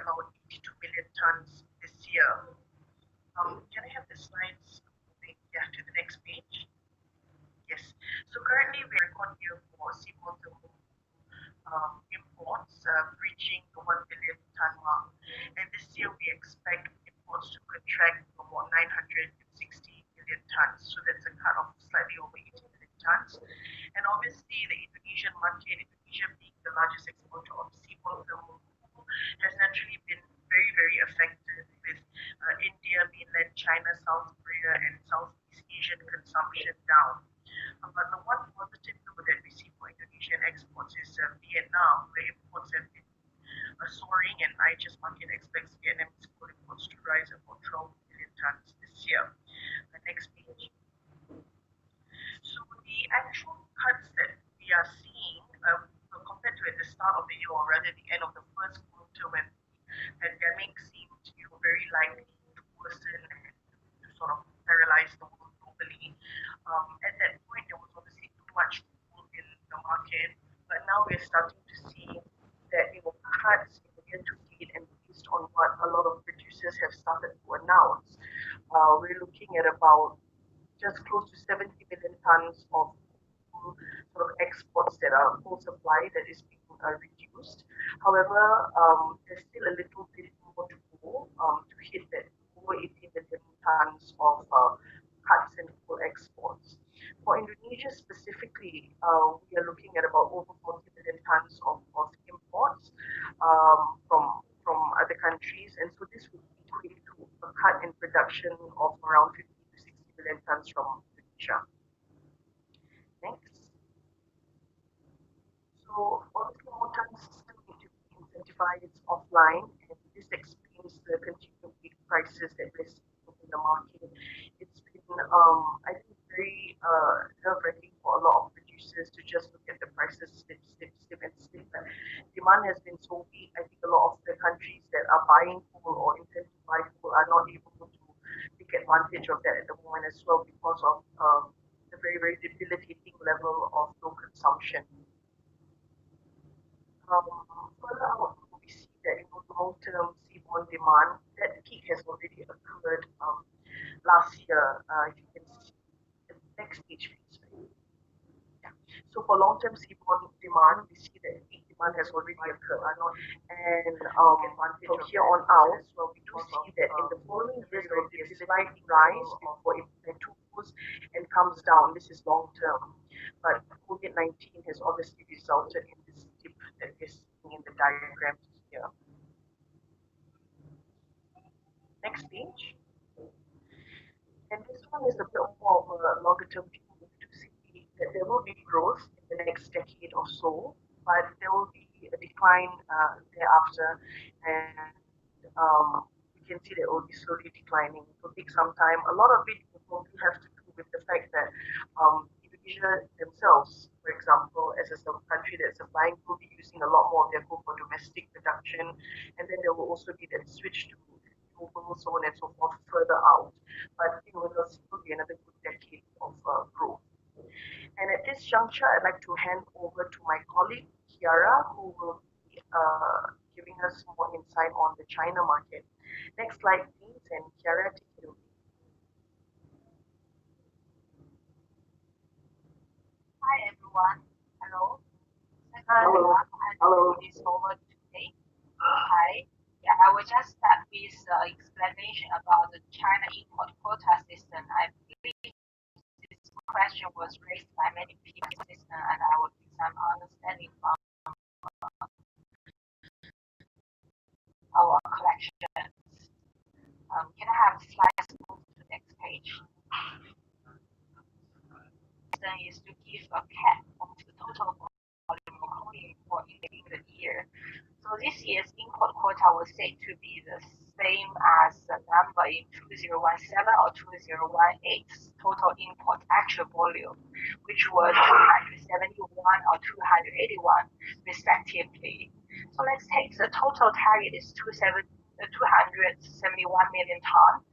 about 82 million tons this year. Can I have the slides moving, yeah, to the next page? Yes. So currently we record here for seaborne thermal imports reaching the 1 billion ton mark. And this year we expect imports to contract to about 960 million tons. So that's a cut of slightly over 80 million tons. And obviously the Indonesian market, Indonesia being the largest exporter of seaborne thermal coal, has naturally been very, very affected with India, mainland China, South Korea, and Southeast Asian consumption down. But the one positive note that we see for Indonesian exports is Vietnam, where imports have been soaring, and IHS Market expects Vietnamese coal imports to rise about 12 million tons this year. The next page. So the actual cuts that we are seeing, compared to at the start of the year, or rather the end of the first quarter, when the pandemic seemed very likely to worsen and to sort of paralyze the world globally. At that point, there was obviously too much coal in the market, but now we're starting to see that cuts in the year to date, and based on what a lot of producers have started to announce, we're looking at about just close to 70 million tons of sort of exports that are full supply that is being reduced. However, there's still a little bit more to go to hit that over 80 million tons of cuts in full exports. For Indonesia specifically, we are looking at about over 40 million tons of imports from other countries, and so this would equate to a cut in production of around 50 to 60 million tons from Indonesia. Next. So obviously more tons still need to be incentivized offline, and this explains the continued weak prices that we're seeing in the market. It's been, I think, very nerve-wracking for a lot of producers to just look at the prices slip, and slip. But demand has been so weak. I think a lot of the countries that are buying coal or intend to buy coal are not able to take advantage of that at the moment as well, because of the very, very debilitating level of low consumption. Further out, we see that long-term seaborne demand, that peak has already occurred last year. If you can see the next page, please. Yeah. So for long-term seaborne demand, we see that peak demand has already occurred, and from here on out, well, we do see that in the following years there will be a slight rise before it plateaus and comes down. This is long-term, but COVID-19 has obviously resulted in this dip that we're seeing in the diagram here. Next page. And this one is a bit more of a longer term view to see that there will be growth in the next decade or so, but there will be a decline thereafter, and we can see that it will be slowly declining. It will take some time. A lot of it will probably have to do with the fact that Indonesia themselves, for example, as a country that's supplying, will be using a lot more of their coal for domestic production, and then there will also be that switch to renewable, so on and so forth, further out. But there'll still be another good decade of growth. And at this juncture, I'd like to hand over to my colleague Kiara, who will be giving us more insight on the China market. Next slide, please, and Kiara, take it away. Hi everyone. Hello. Hello. Hello. This over today. Hi. Yeah, I will just start with explanation about the China import quota system. I believe this question was raised by many people, and I will give some understanding from our collections. Can I have slides move to the next page? Then is to give a cap of the total volume of coal import in the year. So this year's import quota was said to be the same as the number in 2017 or 2018 total import actual volume, which was 271 or 281 respectively. So let's take the total target is 271 million ton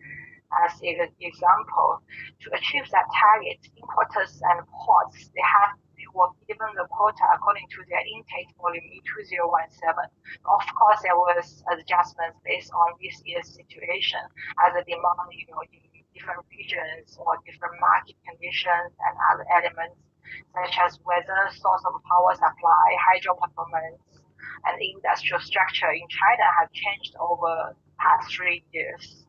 as an example. To achieve that target, importers and ports, they were given the quota according to their intake volume in 2017. Of course, there was adjustments based on this year's situation as the demand, in different regions or different market conditions and other elements such as weather, source of power supply, hydro performance, and industrial structure in China have changed over the past 3 years.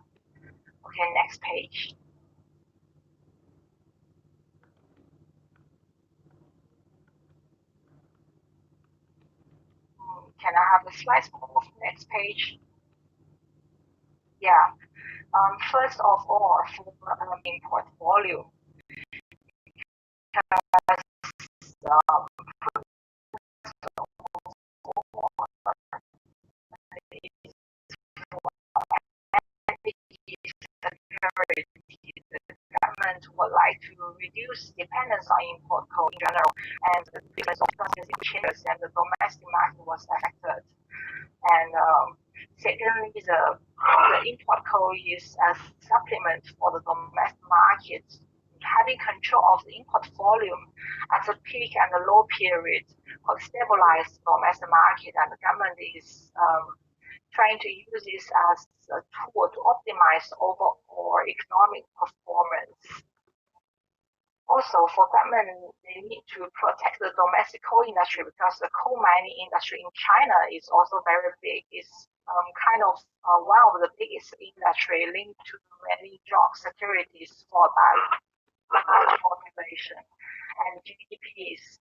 Okay, next page. Can I have the slides move? Next page. Yeah. First of all, for import volume, um, the government would like to reduce dependence on import coal in general, and the difference of prices in changes and the domestic market was affected. And secondly, the import coal is a supplement for the domestic market. Having control of the import volume at the peak and the low period could stabilize the domestic market, and the government is trying to use this as a tool to optimize overall economic performance. Also, for government, they need to protect the domestic coal industry because the coal mining industry in China is also very big. It's kind of one of the biggest industry linked to many job securities for the population. And GDP is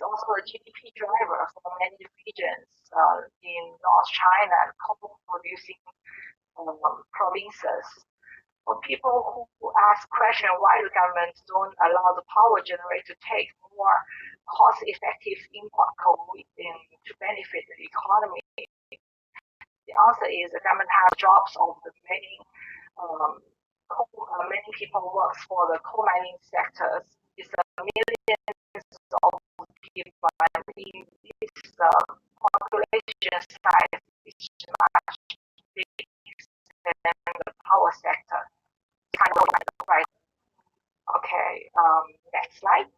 also a GDP driver for many regions in North China and coal producing provinces. For people who ask question why the government don't allow the power generator to take more cost-effective import coal to benefit the economy, the answer is the government has jobs of the many many people works for the coal mining sectors. It's millions of people, and in this population size is much bigger than the power sector. Kind of like the price. Okay, next slide.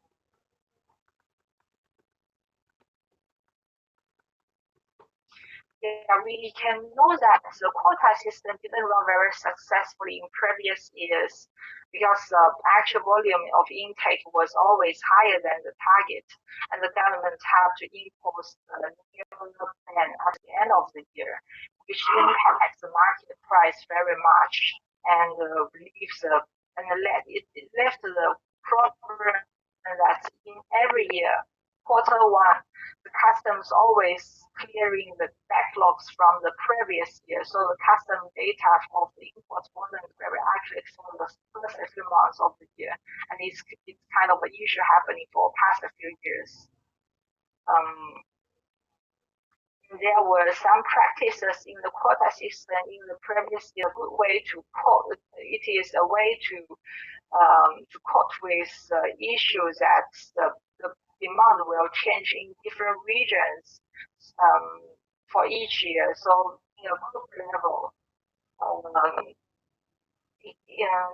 Yeah, we can know that the quota system didn't run very successfully in previous years because the actual volume of intake was always higher than the target, and the government had to impose a new plan at the end of the year, which impacts the market price very much and it left the problem that in every year, quarter one, the customs always clearing the backlogs from the previous year. So the custom data of the imports wasn't very accurate for the first few months of the year. And it's kind of an issue happening for past few years. There were some practices in the quota system in the previous year. A good way to cope. It is a way to cope with issues that the demand will change in different regions for each year. So in a group level,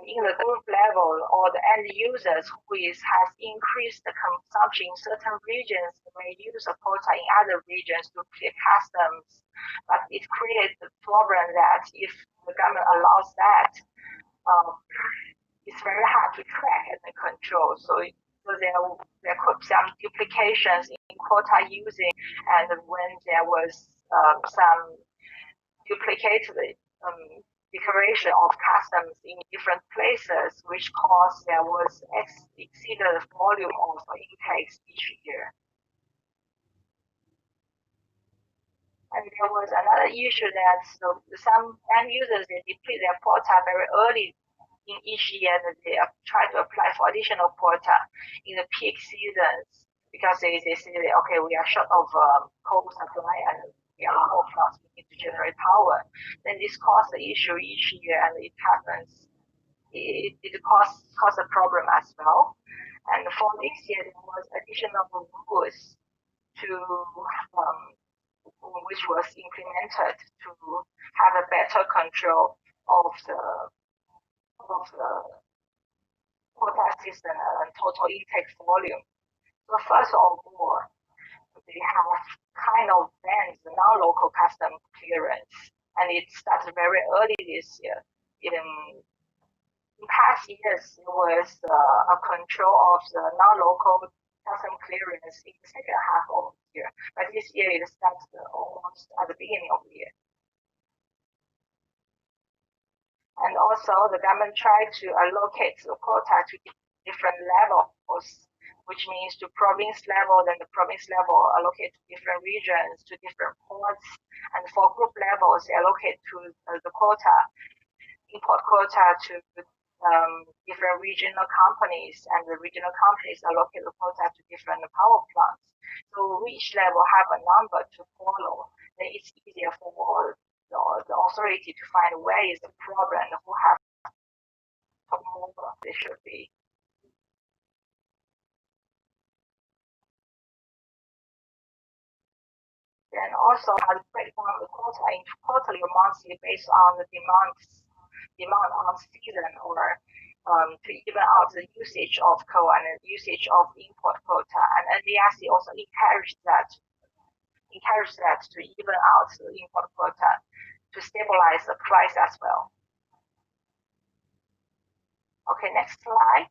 in the group level, or the end users has increased the consumption in certain regions may use a quota in other regions to clear customs, but it creates the problem that if the government allows that, it's very hard to track and control. So there could be some duplications in quota using, and when there was some duplicated declaration of customs in different places, which caused there was exceeded volume of intakes each year. And there was another issue that some end users, they deplete their quota very early in each year, and they try to apply for additional quota in the peak seasons because they say, okay, we are short of coal supply and we are coal plants, we need to generate power. Then this causes the issue each year, and it happens. It causes a problem as well. And for this year, there was additional rules to which was implemented to have a better control of the quota system and total intake volume. So first of all, they have kind of banned the non-local custom clearance, and it started very early this year. In past years, there was a control of the non-local custom clearance in the second half of the year, but this year it starts almost at the beginning of the year. And also, the government tried to allocate the quota to different levels, which means to province level, then the province level allocate to different regions, to different ports, and for group levels, they allocate to the quota, import quota to different regional companies, and the regional companies allocate the quota to different power plants. So each level have a number to follow, then it's easier for the authority to find where is the problem and who have more they should be. Then also has breakdown the quota into quarterly or monthly based on the demand on season, or to even out the usage of coal and the usage of import quota. And NDRC also encourage that to even out the import quota to stabilize the price as well. Okay, next slide.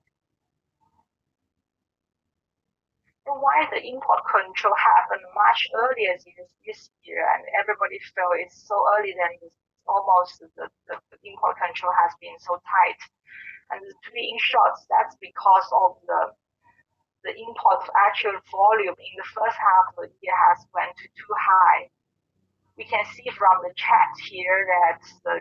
So why the import control happened much earlier this year, and everybody felt it's so early that it's almost the import control has been so tight. And to be in short, that's because of the import actual volume in the first half of the year has went too high. We can see from the chart here that the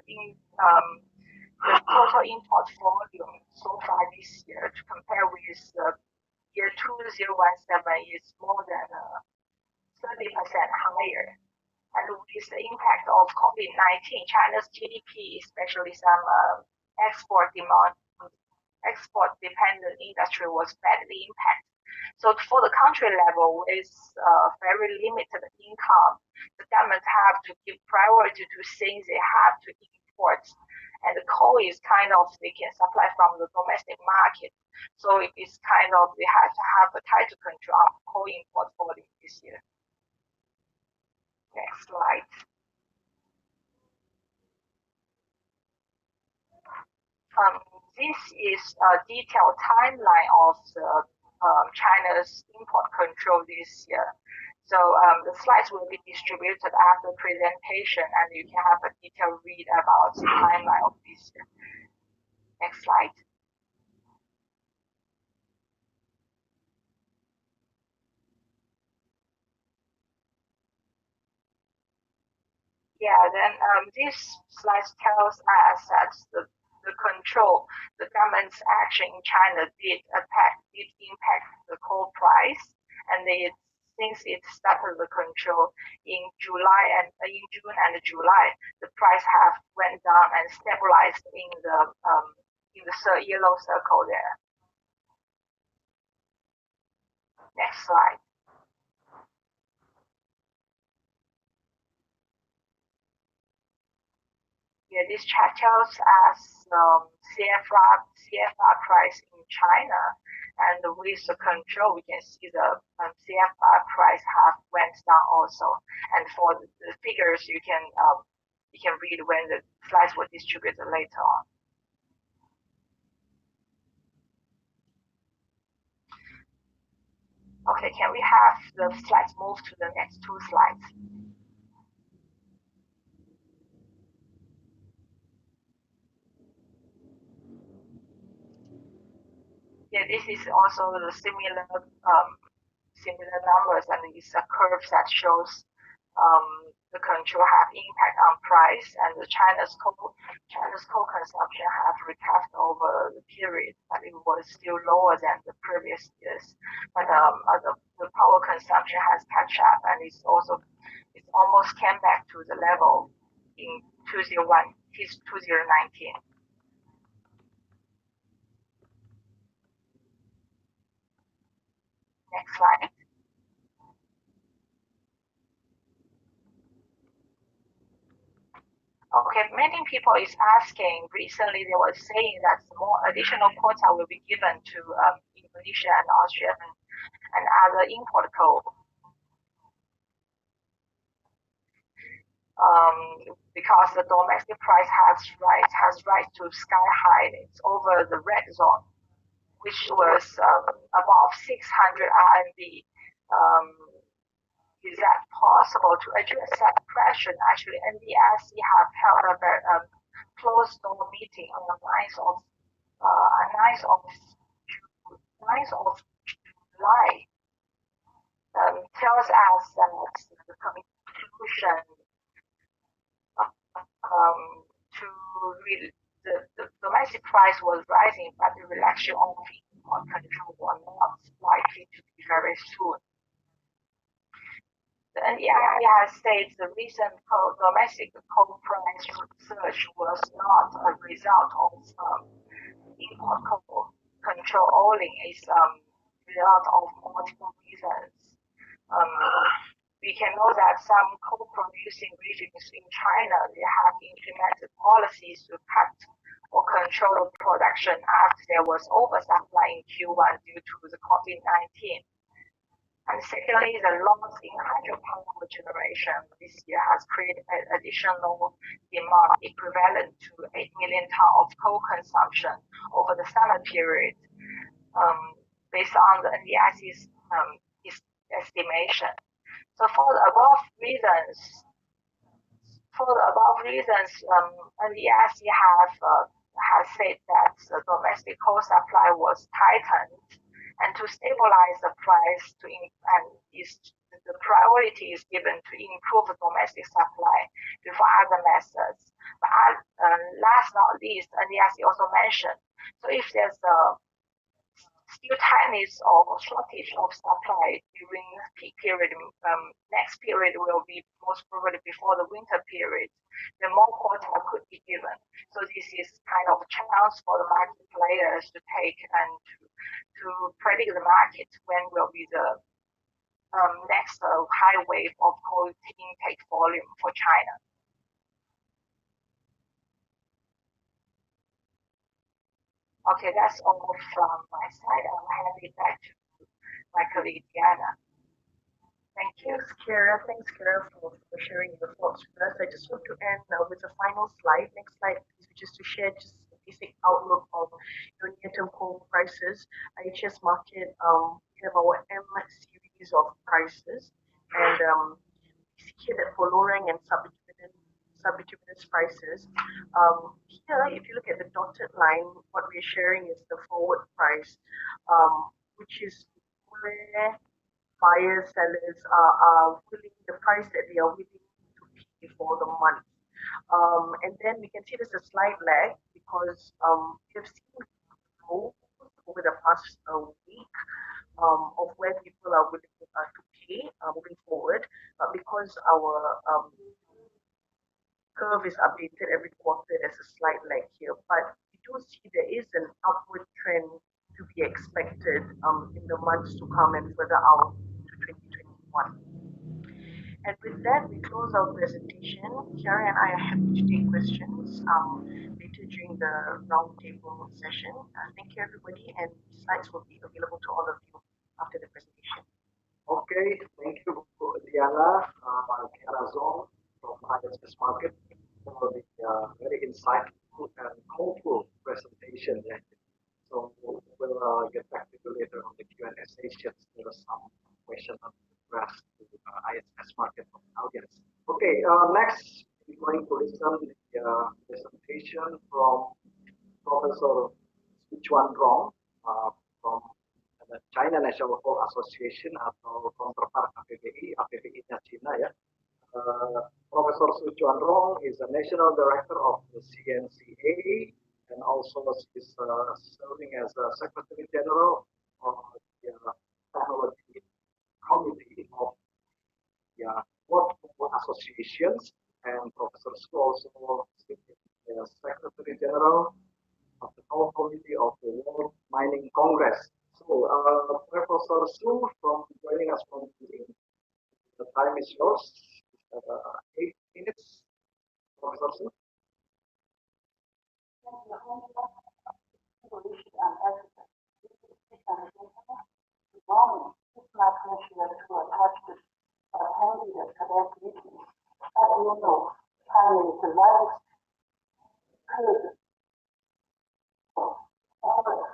total import volume so far this year to compare with the year 2017 is more than 30% higher. And with the impact of COVID-19, China's GDP, especially some export-dependent industry, was badly impacted. So for the country level, with very limited income, the government have to give priority to things they have to import. And the coal is kind of, they can supply from the domestic market. So it is kind of, they have to have a tighter control on coal import volume this year. Next slide. This is a detailed timeline of the China's import control this year. So the slides will be distributed after presentation, and you can have a detailed read about the timeline of this year. Next slide. Yeah, then this slide tells us that the control, the government's action in China did impact the coal price, and since it started the control in June and July, the price have went down and stabilized in the yellow circle there. Next slide. Yeah, this chart tells us CFR price in China, and with the control, we can see the CFR price have went down also. And for the figures, you can read when the slides were distributed later on. Okay, can we have the slides move to the next two slides? Yeah, this is also the similar numbers, and it's a curve that shows the control have impact on price, and the China's coal consumption have recovered over the period, but it was still lower than the previous years. But the power consumption has catch up, and it's almost came back to the level in 2019. Next slide. Okay, many people is asking, recently they were saying that more additional quota will be given to Indonesia and Australia and other import coal. Because the domestic price has rise to sky high. It's over the red zone, which was above 600 RMB. Is that possible to address that question? Actually, NDRC have held a very closed door meeting on the 9th of 9th of July. Tells us that the conclusion the domestic price was rising, but the reduction of import control was not likely to be very soon. The NDIC states the recent domestic coal price surge was not a result of import coal control only. It's a result of multiple reasons. We can know that some coal producing regions in China, they have implemented policies to cut or control production after there was oversupply in Q1 due to the COVID-19. And secondly, the loss in hydropower generation this year has created an additional demand equivalent to 8 million tons of coal consumption over the summer period, based on the NDIC's estimation. So for the above reasons, NDIC has said that the domestic coal supply was tightened, and to stabilize the price, the priority is given to improve the domestic supply before other methods. But last not least, NDIC also mentioned, so if there's still tightness or shortage of supply during peak period, next period will be most probably before the winter period, then more quota could be given. So this is kind of a chance for the market players to take and to predict the market when will be the next high wave of coal intake volume for China. Okay, that's all from my side. I'll hand it back to my colleague Diana. Thank you. Thanks, Kara, for sharing your thoughts with us. I just want to end with a final slide. Next slide, please, just to share just a basic outlook of near-term coal prices. IHS Market, we have our M series of prices, and we see here that for low-rank and sub-bituminous prices. Here, if you look at the dotted line, what we're sharing is the forward price, which is where buyers, sellers are willing, the price that they are willing to pay for the month. And then we can see there's a slight lag because we have seen growth over the past week of where people are willing to pay moving forward. But because our curve is updated every quarter, there's a slight lag here. But we do see there is an upward trend to be expected in the months to come and further out to 2021. And with that, we close our presentation. Kiara and I are happy to take questions later during the roundtable session. Thank you, everybody, and the slides will be available to all of you after the presentation. Okay, thank you, Diana, Kiara Zong from IHS Market for the very insightful and hopeful presentation. So we'll get back to you later on the Q&A sessions. There are some questions on the rest to IHS Market from the audience. Okay, next we're going to listen to the presentation from Professor Sichuan Rong from the China National Coal Association atau counterpart APBI-nya China ya. Professor Sichuan Rong is the National Director of the CNCA and also is serving as the Secretary General of the Technology Committee of the World Coal Associations, and Professor Su also is the Secretary General of the Coal Committee of the World Mining Congress. So, Professor Su, from joining us from the time is yours. 8 minutes, Professor Su. their duties. As you know, China is the largest crude oil.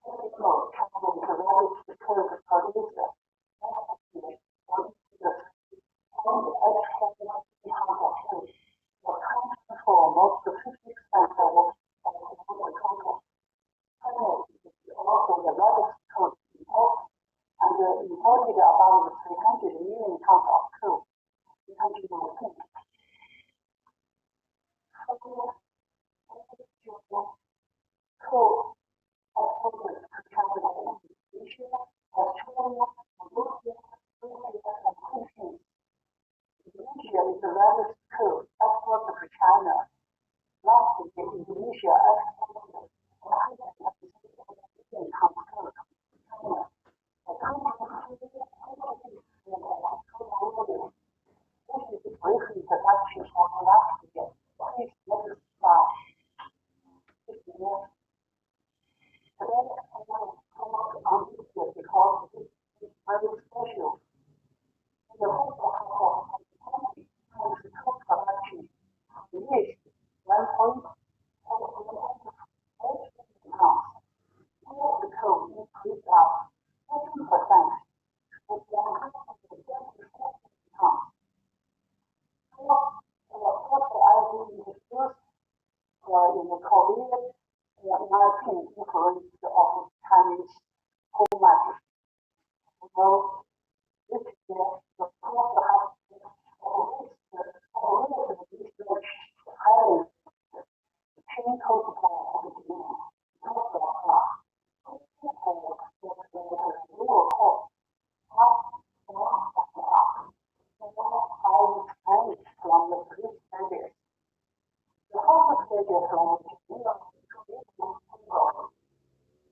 As you know, China is the largest crude producer. For most of 50% of the total. China is also the largest crude importer and imported about 300 million tons of crude in 2019. Coal exported to China and Indonesia, Australia, Malaysia, India, and Philippines. Indonesia is the largest coal exporter to China. Last year, Indonesia exported 160 million tons of coal to China, accounting for 50% of total volume. This is a brief introduction of last year. Please next slide. Today, I want to talk on this year because it is very special. In the whole of 2020, China's coal production reached 1.8 million tons. All the coal increased by 14% to 134 tons. Fertilizer introduced in the COVID-19 influence of Chinese coal market. So this year, the cost has research highly chain coal supply of the demand because of lower cost from the previous studies. The whole study from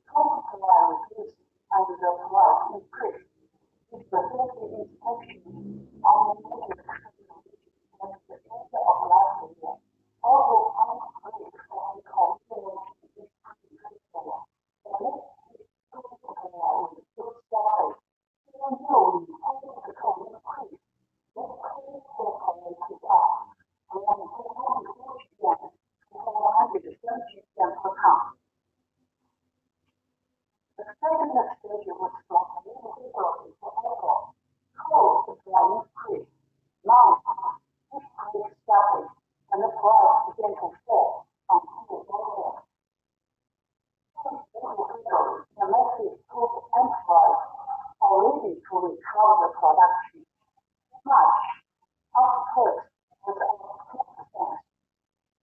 coal supply reduced and the price increased. This facility inspection on the major at the end of last year. Although unclear from the community is critical, the next coal supply is still solid. Even though the coal increase, this coal supply is up around 240 yen to 470 yen per ton. The second stage was from February to April. Coal supply increased. Now, this price started and the price began to fall until April. Since February, the massive coal enterprise already to recover the production. In March, output was up 2%.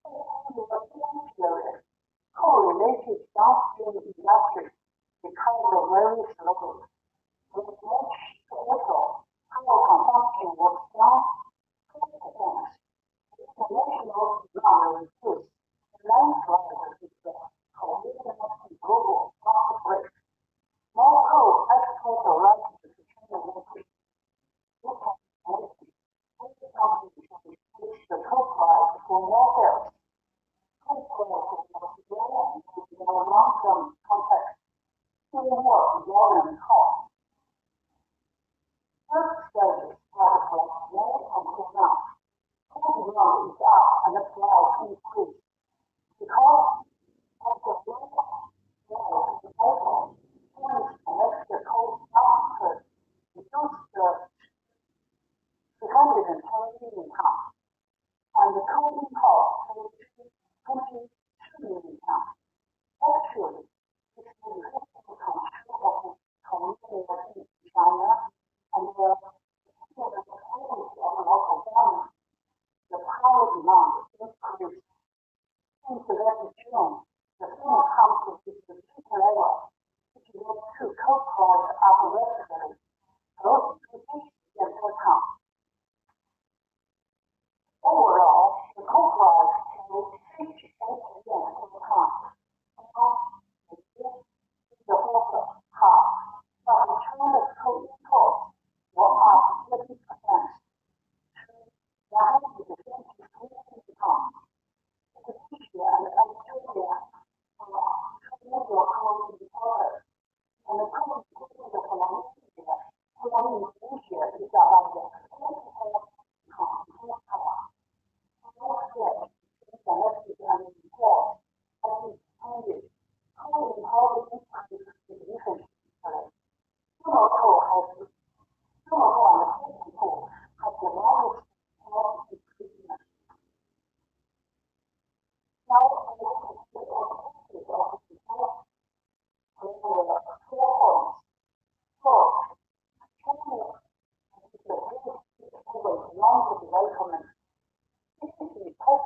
In the same period, coal-related downstream industries recovered very slowly. From March to April, power consumption was down 4%. International demand reduced. The landslide is the COVID-19 global outbreak. More coal exports arrived to China market. This has made every company to increase the coal price for more sales. Coal prices was low and in our long-term contracts. Still more volume cost. First stage started from May until now. Coal demand is up and the price increased. Because of the low rise in April, Chinese domestic coal output reduced to 310 million tons, and the coal import to 22 million tons. Actually, this is the control of community in China and the policy of local government. The power demand increased. Since last June, the thermal conflict is the peak level, which led to coal price up rapidly, close to 60 yen per ton. Overall, the coal price to 58 yen per ton. The first half, but China's coal imports were up 30% to 173 million tons. Singapore and Singapore have the largest health equipment. Now, I want to speak of the health with the 4 points. First, China is the biggest over beyond the development. Typically, because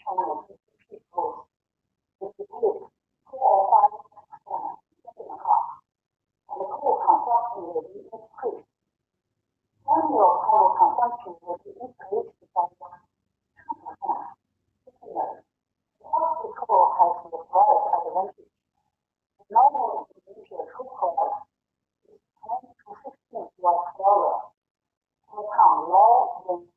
China GDP growth is between 4 or 5% second half, and the coal consumption will be increased. Annual power consumption will be increased by 2%. Similarly, because the coal has the price advantage, the normal Indonesia food price is 10 to 15 US dollars per ton lower than the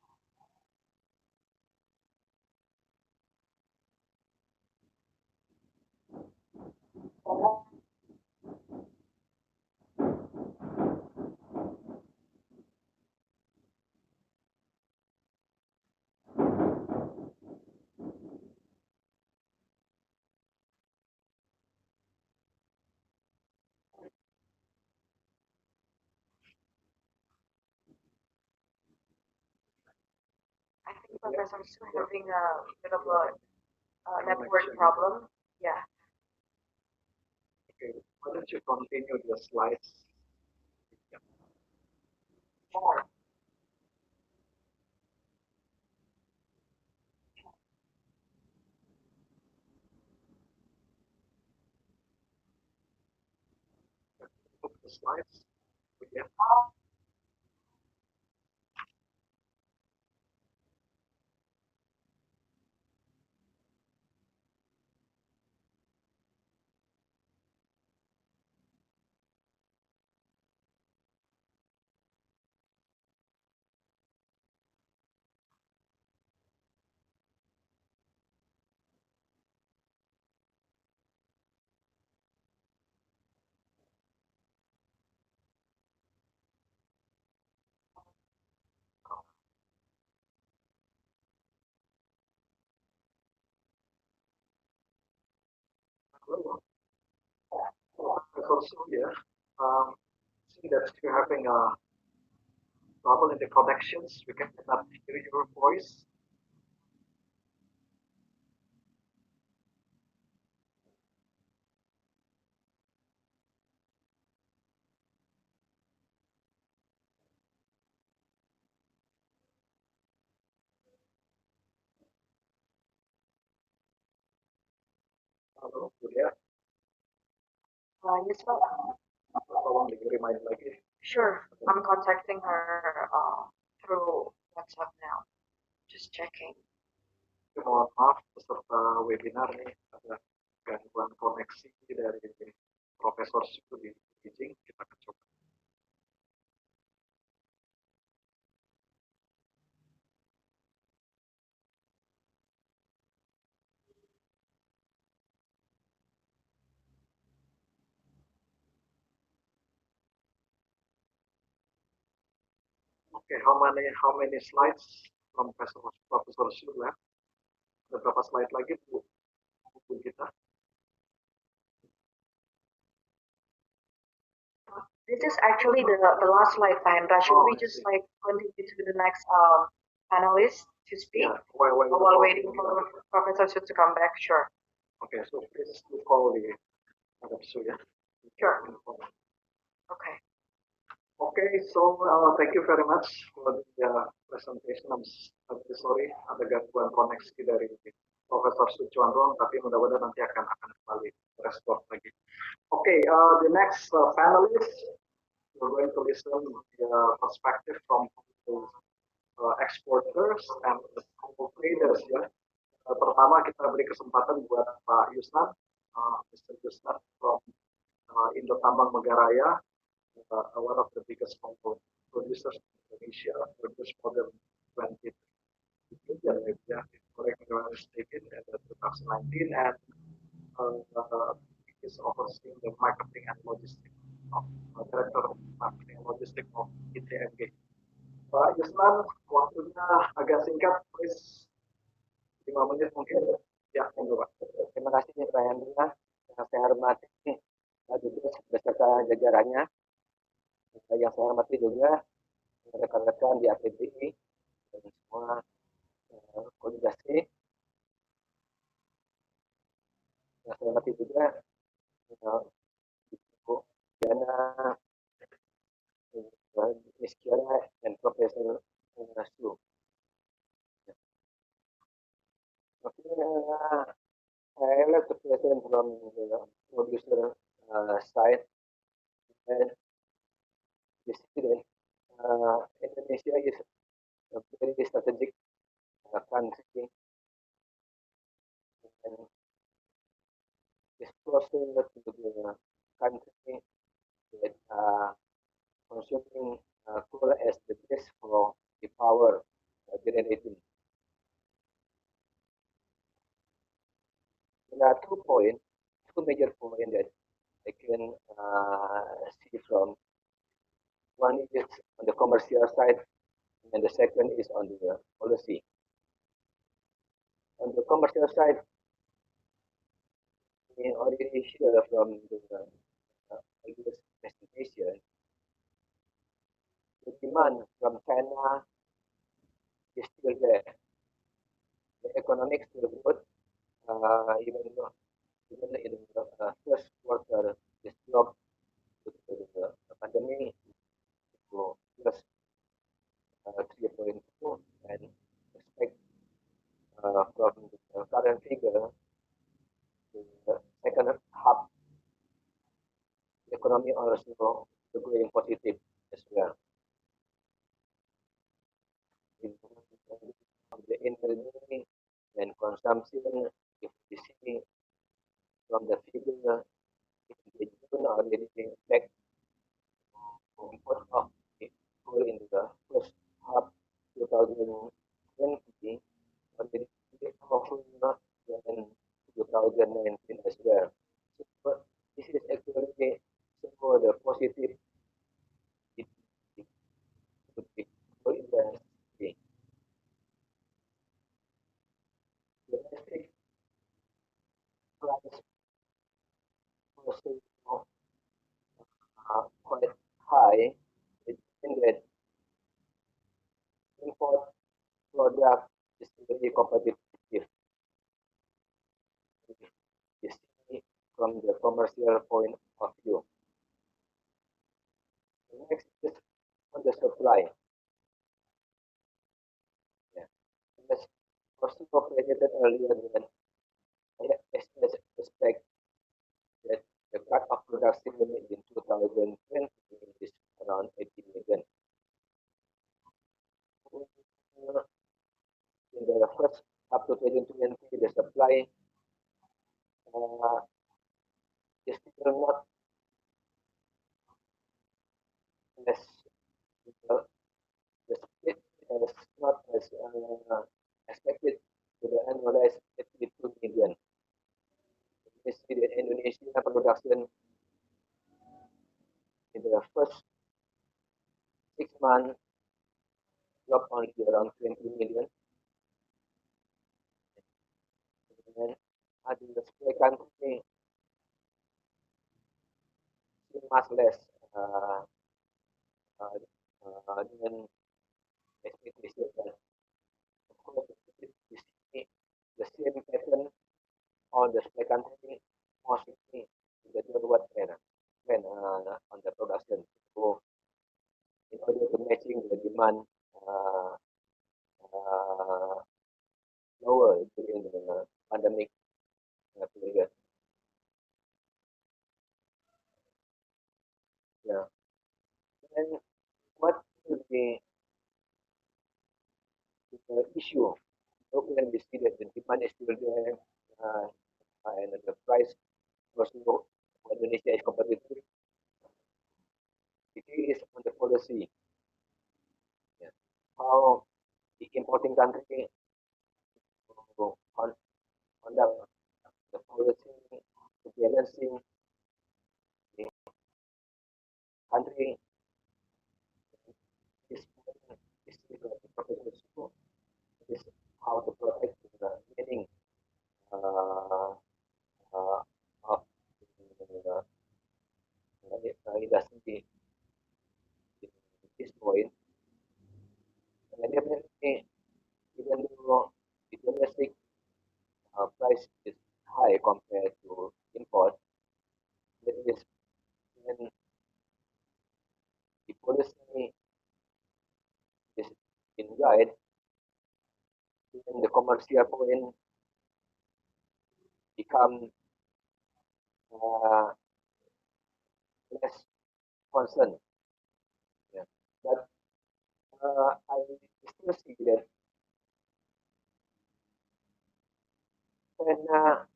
I think Professor is still having a bit of a network problem. Yeah. Okay, why don't you continue the slides? More. The slides. Yeah. Hello. Also, yeah, see that you're having a trouble in the connections. We cannot hear your voice. Hello, Julia. Yes, well, Tolong di-remind lagi. sure. I'm contacting her through WhatsApp now. Just checking. Mohon maaf peserta webinar nih ada gangguan koneksi dari Profesor Suku di Beijing. Kita akan coba. Okay, how many slides from Professor Su left? Ada berapa slide lagi Bu kita? This is actually the last slide, Mahendra. Should we just like continue to the next panelist to speak Yeah, while waiting for Professor Su to come back? Sure. Okay, so please call the Madam Su, yeah? Sure. Okay. Okay, so thank you very much for the presentation. I'm sorry ada gangguan koneksi dari Profesor Su Chuanrong, tapi mudah-mudahan nanti akan kembali respon lagi. Okay, the next panelist, we're going to listen the perspective from exporters and traders, ya. Pertama kita beri kesempatan buat Pak Yusnan, Mr. Yusnan from Indo Tambang Megaraya, one of the biggest coal producers in Indonesia, produced more than 20 million, yeah, if correct me if I'm mistaken, in 2019, and is overseeing the marketing and logistics of director of marketing and logistics of ITMG. Pak Yusnan, waktunya agak singkat, please 5 menit mungkin. Ya, monggo Pak. Terima kasih Pak Hendra, yang saya hormati Pak Dubes beserta jajarannya. yang saya hormati juga rekan-rekan di APBI dan semua koordinasi. Yang saya hormati juga Ibu Diana, Miss Kiara, dan Profesor Su. Okay, I like to present from the producer side, and you see that Indonesia is a very strategic country, and is closer to the country that consuming coal as the base for the power generating. There are 2 points, 2 major points that I can see from. One is on the commercial side, and the second is on the policy. On the commercial side, we already hear from the previous presentation, the demand from China is still there. The economic still good, even in the first quarter, this dropped to the pandemic to plus 3.2, and expect from the current figure, the second half, the economy also going positive as well. In the energy and consumption, if we see from the figure, in the June already back import of coal in the first half 2020 already powerful than 2019 as well. So this is actually for the positive coal industry. Domestic price also quite high. It means that import product is very competitive. You see from the commercial point of view. The next is on the supply. Yeah. As also presented earlier, that I expect that the cut of production in 2020 is around 80 million. In the first up to 2020, the supply is still not as the split is not as expected to the annualized 82 million. You see the Indonesian production in the first 6 months dropped only around 20 million. And the supply country much less than expectation. Of course, we see the same pattern on the supply country, mostly in the downward trend on the production. So, in order to matching the demand uh, lower during the pandemic period. Yeah. And what will be the issue? So when we see that the demand is still there and the price also for Indonesia is competitive, it is on the policy. Yeah. How the importing country to conduct the policy to balancing the country is is how to protect the meaning uh, of the industry And definitely, even though the domestic price is high compared to import, that is when the policy is in guide, then the commercial point become uh, less concern. Yeah. But I still see that China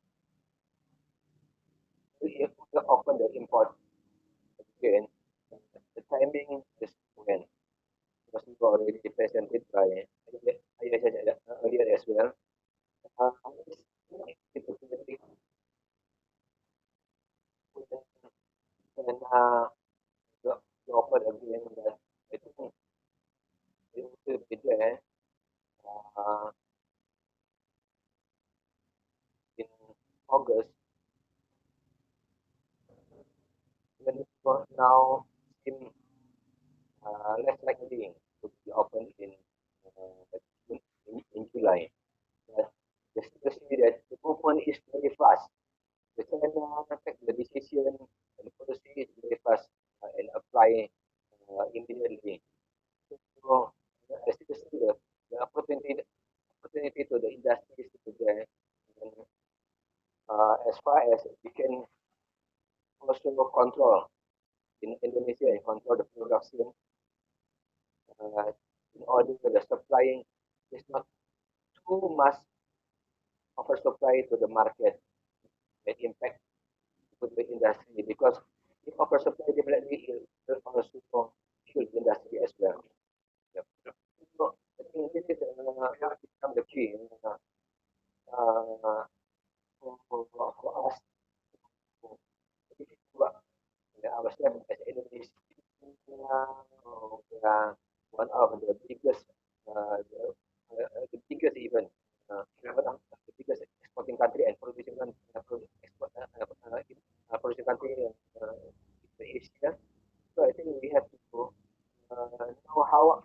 will open the import again. The timing is when, because we already presented by ISS earlier as well. It's hypothetic when the offer again that I think it will be there uh, in August, when it was now seem less likely to be opened in July. But the still see that the movement is very fast. The China take the decision and the policy is very fast and apply immediately. So I still see the opportunity to the industry is still there. And as far as we can also control in Indonesia and control the production uh, in order for the supplying is not too much oversupply to the market may impact with the industry because if oversupply definitely it will also kill the industry as well. Yep. So I think this is become the key uh, for us to ourselves as Indonesia. We are one of the biggest, even one of the biggest exporting country and producing country, producing country in Asia. So I think we have to know how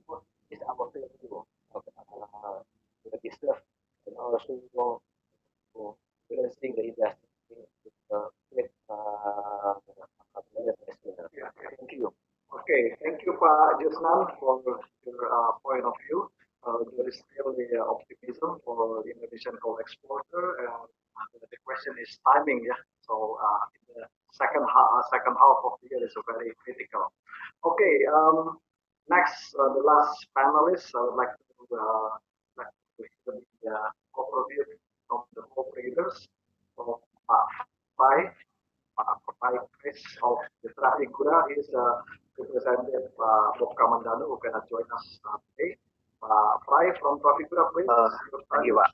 what is our value of the business and also balancing the industry with with balance as well. Yeah. Thank you. Okay, thank you, Pak Jusnan, for your point of view. There is still the optimism for the Indonesian coal exporter, and the question is timing. Yeah, so in the second half of the year is very critical. Okay, next, the last panelist, I would like to hear the overview from the coal traders of Pai. Pak Chris of the Traffic Gura is Representative Bob Kamandanu who cannot join us today. Fry from Traffic Gura, please. Thank you, Pak.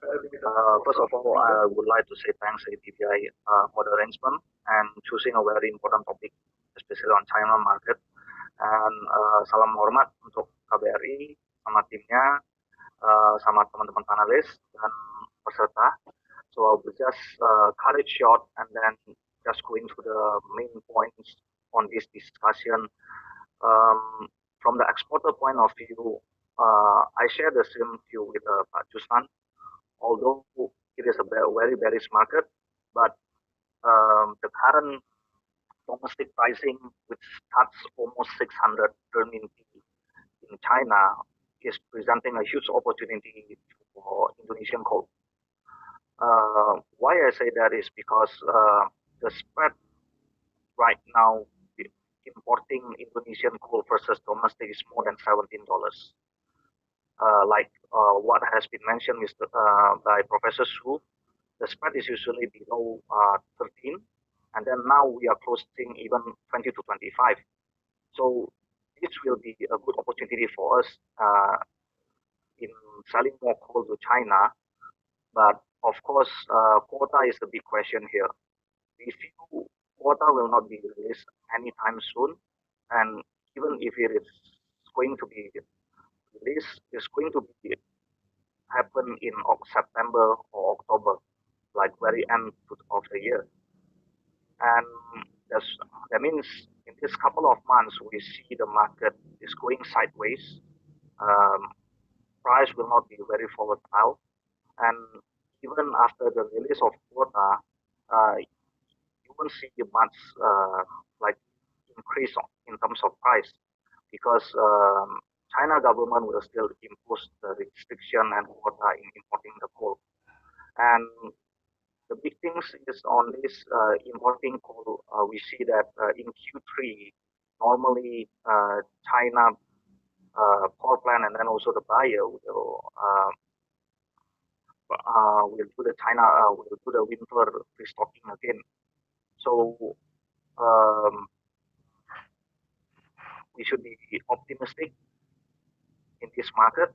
First of all, I would like to say thanks to TPI for the arrangement and choosing a very important topic, especially on China market. And salam hormat untuk KBRI sama timnya, sama teman-teman panelis dan peserta. So I will just cut it short and then just going to the main points on this discussion. From the exporter point of view, I share the same view with Pak Jusman. Although it is a very bearish market, but the current domestic pricing, which starts almost 600 renminbi in China, is presenting a huge opportunity for Indonesian coal. Why I say that is because the spread right now importing Indonesian coal versus domestic is more than $17. Like what has been mentioned by Professor Su, the spread is usually below 13, and then now we are closing even 20 to 25. So this will be a good opportunity for us in selling more coal to China. But of course, quota is the big question here. We feel quota will not be released anytime soon, and even if it is going to be released, it's going to be happen in September or October, like very end of the year. And that means in this couple of months, we see the market is going sideways. um, price will not be very volatile. And even after the release of quota, you won't see much like increase in terms of price because China government will still impose the restriction and quota in importing the coal. And the big things is on this importing coal. We see that in Q3, normally China power plant and then also the buyer will do the China will do the winter restocking again. So um, we should be optimistic in this market,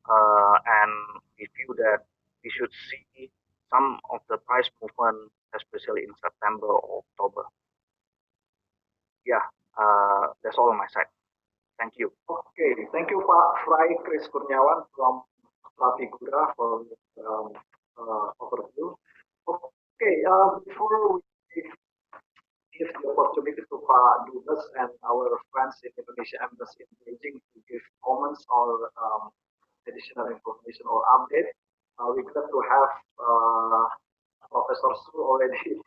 and we feel that we should see some of the price movement, especially in September or October. Yeah, that's all on my side. Thank you. Okay, thank you Pak Fry Kris Kurniawan from Latigura for overview. Okay, before we give the opportunity to Pak Dubes and our friends in Indonesia Embassy in Beijing to give comments or additional information or update. We're glad to have Professor Su already in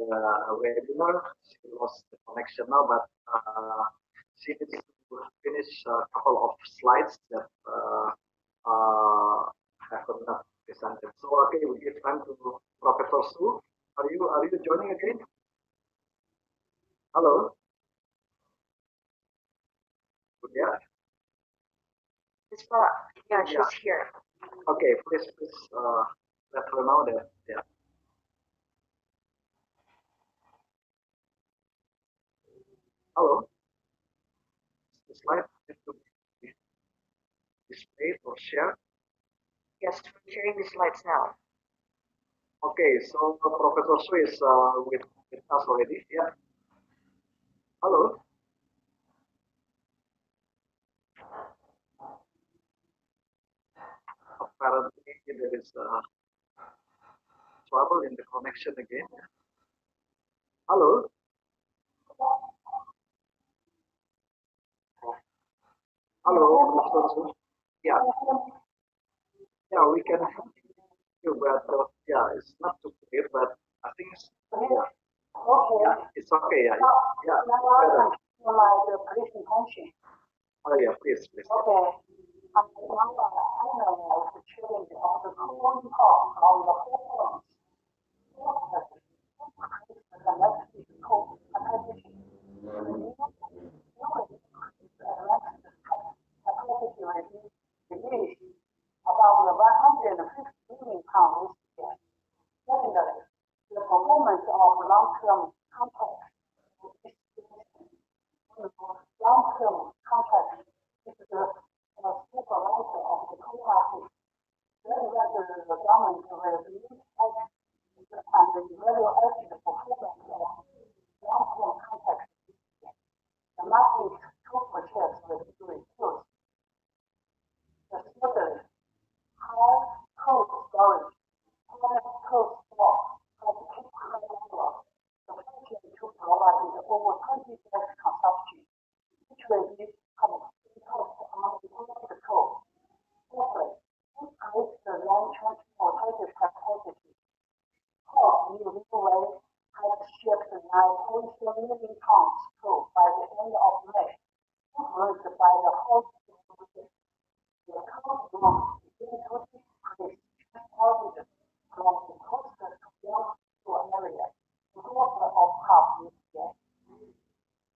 the webinar. She lost the connection now, but she needs to finish a couple of slides that have not presented. So, okay, we give time to Professor Su. Are you joining again? Hello. Yeah. Yeah, Yeah. she's here. Okay, please let her know that. Yeah. Hello. The slide needs to be displayed or shared. Yes, we're sharing the slides now. Okay, so Professor Su is with us already. Yeah. Hello. Apparently there is trouble in the connection again. Hello. Hello, Professor Su. Yeah. Yeah, we can hear you, but yeah, it's not too clear, but I think it's yeah. Yeah, it's okay. Yeah, yeah, better. The presentation. Oh yeah, please. Okay. I'm now the challenge of the cooling cost on the whole plants. The electric coal capacity. Capacity released about the 150 million pounds. Secondly, the performance of long-term contracts. Long-term contracts is the supervisor of the co-party. Then the government will release and evaluate the performance of long-term contracts. The market to purchase will be reduced. The thirdly, high cold storage, high cold stock has keep high level sufficient to provide over 20 days consumption, which will be cost on imported coal. Fourthly, increase the land transportation capacity. Coal in Norway has shipped 9.7 million tons coal by the end of May, influenced by the whole the coal demand begin to decrease transported from the coast to one area, quarter of half this year.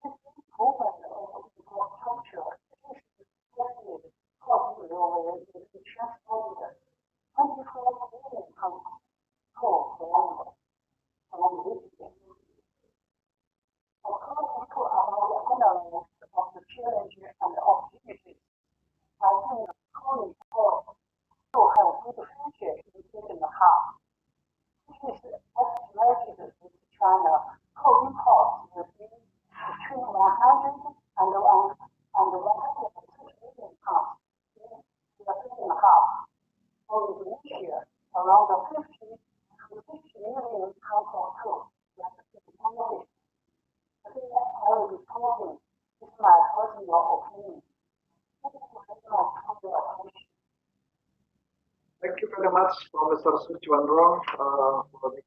This improvement of infrastructure is expected cost will be transported 24 million tons coal per annum from this year. According to our analysis of the challenges and opportunities, I think cooling coal will have good future in the second half. It is estimated that China coal imports will be between 100 and 150 million tons in the second half. very much, Professor Suchwandrong, for the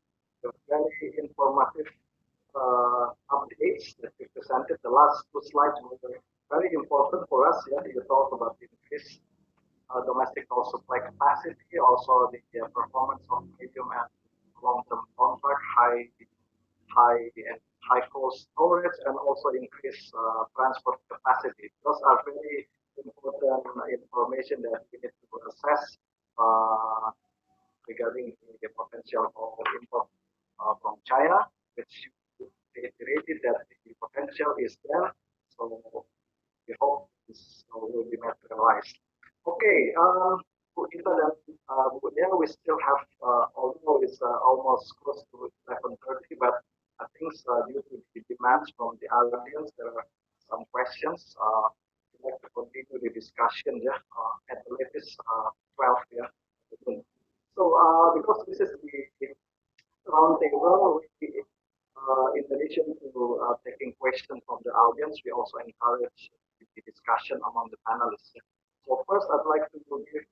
very informative updates that you presented. The last two slides were very important for us. Yeah, you talked about the increased domestic coal supply capacity, also the performance of medium and long-term contract, high and high cost storage, and also increase transport capacity. Those are very important information that we need to assess uh, regarding the potential of import from China, which reiterated that the potential is there. So we hope this will be materialized. Okay, Bu Ita dan Bu Nia, we still have, although it's almost close to 11:30, but I think due to the demands from the audience, there are some questions. We'd like to continue the discussion, yeah, at the latest 12, yeah. So, because this is the roundtable, in addition to taking questions from the audience, we also encourage the discussion among the panelists. So first, I'd like to give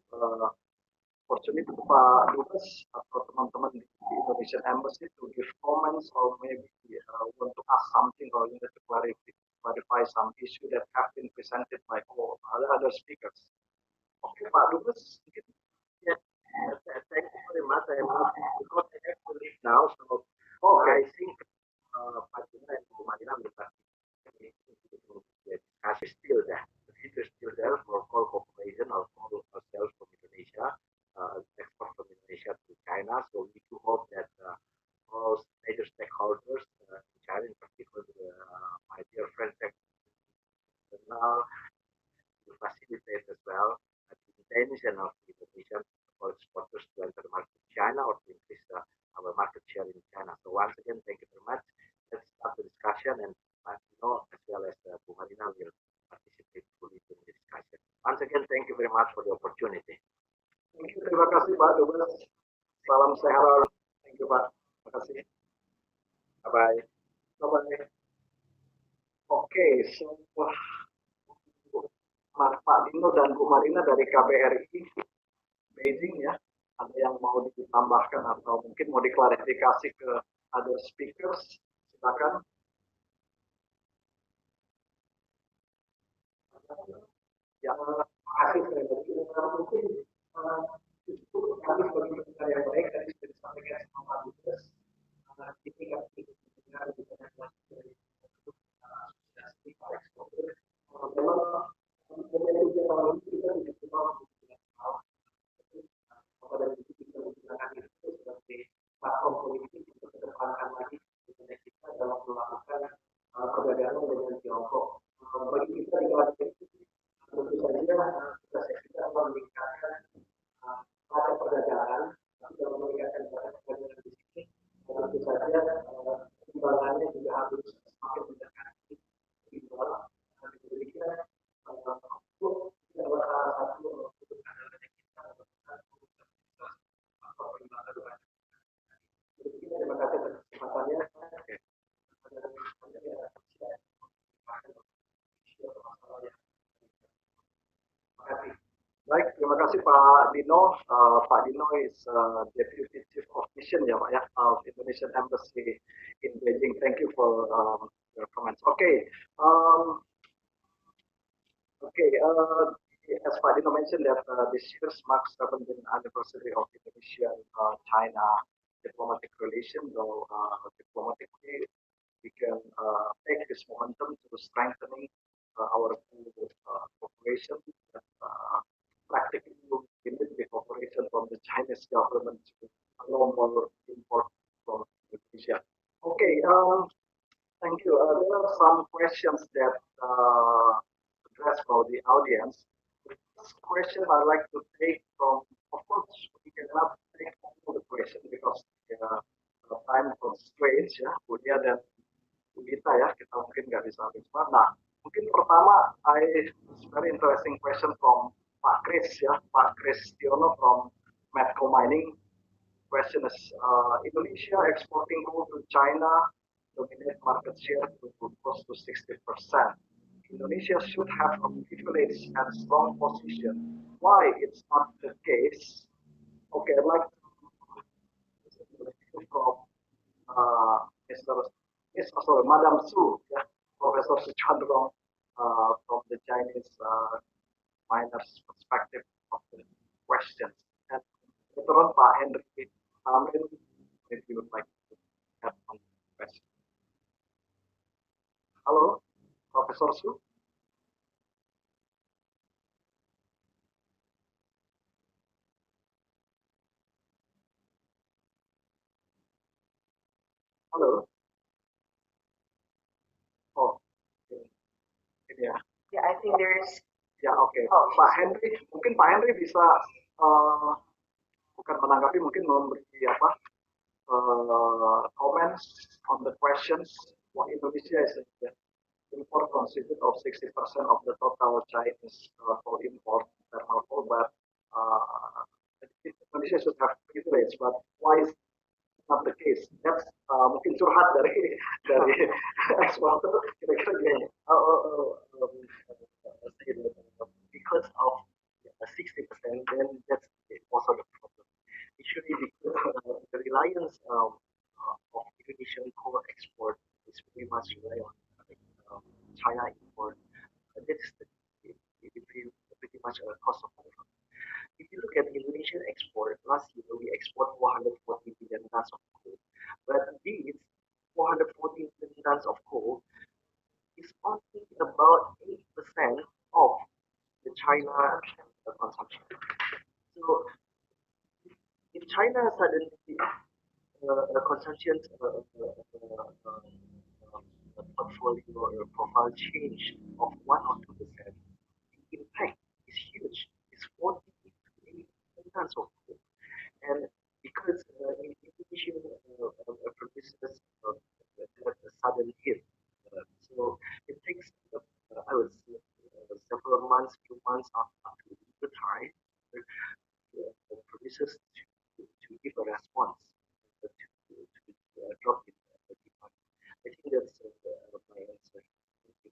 opportunity to Pak Dubes atau teman-teman di Indonesian Embassy to give comments or maybe want to ask something or you need to clarify some issue that have been presented by all other speakers. Okay, Pak Dubes. Yes, thank you very much. I am not because I have to leave now, so Okay. I think Fatima and Marina will participate as is still there. The future is still there for coal cooperation or coal sales from Indonesia, export from Indonesia to China. So we do hope that all major stakeholders in China, in particular my dear friend now, to facilitate as well the intention of the Indonesian coal exporters to enter the market in China or to increase our market share in China. So once again, thank you very much. Let's start the discussion, and as well as Bu Marina will participate fully in the discussion. Once again, thank you very much for the opportunity. Thank you, terima kasih Pak Dubes. Salam sehat. Thank you Pak. Terima kasih. Bye bye. Bye bye. Oke, so Pak Dino dan Bu Marina dari KBRI Beijing ya, ada yang mau ditambahkan atau mungkin mau diklarifikasi ke other speakers, silakan. Ya, terima kasih sekali lagi. Mungkin itu kami sebagai pendengar yang baik tadi sudah disampaikan sama Pak Dubes. Ini kami dengar di banyak dari asosiasi para eksportir. Memang momentum yang tahun ini kita tidak cuma menggunakan hal, maka dari itu bisa menggunakan itu sebagai platform politik untuk kedepankan lagi bagaimana kita dalam melakukan perdagangan dengan Tiongkok. Bagi kita di Malaysia tentu saja tugas kita adalah meningkatkan neraca perdagangan, tapi dalam meningkatkan neraca perdagangan di sini tentu saja timbangannya juga harus semakin mendekati dijual. Dan demikian itu adalah salah satu untuk andalannya kita melakukan faktor penyebab. Demikian, terima kasih atas kesempatannya. Baik, terima kasih Pak Dino. Pak Dino is Deputy Chief of Mission ya Pak ya of Indonesian Embassy in Beijing. Thank you for your comments. Okay, as Pak Dino mentioned that this year marks 17th anniversary of Indonesia China diplomatic relation. Though diplomatically we can take this momentum to strengthening our cooperation. Practically limit the cooperation from the Chinese government to allow more import from Indonesia. Okay, thank you. There are some questions that addressed by the audience. This question I'd like to take from, of course, we cannot take all the questions because time constraints ya, kemudian dan kita ya, kita mungkin nggak bisa habis. Nah, mungkin pertama, very interesting question from Pak Kris ya, Pak Kristiono from Medco Mining. Question is, Indonesia exporting coal to China dominate market share to close to 60%. Indonesia should have a privileged and strong position. Why it's not the case? Okay, I'd like to from Mr. Yes, sorry, Madam Su, yeah, Professor Su Chandrong, from the Chinese miners' perspective of the questions. And later on, Pak Henry Tamrin, if you would like to add on the question. Hello, Professor Su. Halo. Oh, ini ya. Yeah, I think there's. Ya, oke. Oh, Pak Henry, mungkin Pak Henry bisa eh, bukan menanggapi, mungkin memberi apa comments on the questions. What Indonesia is the import constitute of 60% of the total Chinese coal import thermal coal, but Indonesia should have privilege. But why is not the case? That's mungkin curhat dari eksporter kira-kira gini. Because of 60%, then that's also the problem. Usually, because the reliance of Indonesian coal export is pretty much rely on China import. That's pretty much a cost of coal. If you look at Indonesian export, last year we export 440 billion tons of coal, but these 440 billion tons of coal is only about 8% of the China consumption. So if China suddenly consumption portfolio profile change of 1 or 2%, the impact is huge. It's 40 to 80 tons of coal. And because Indonesian producers a sudden hit, so it takes, I would say, several months, few months after the time, the producers to give a response to drop in the demand. I think that's my answer. Thank you.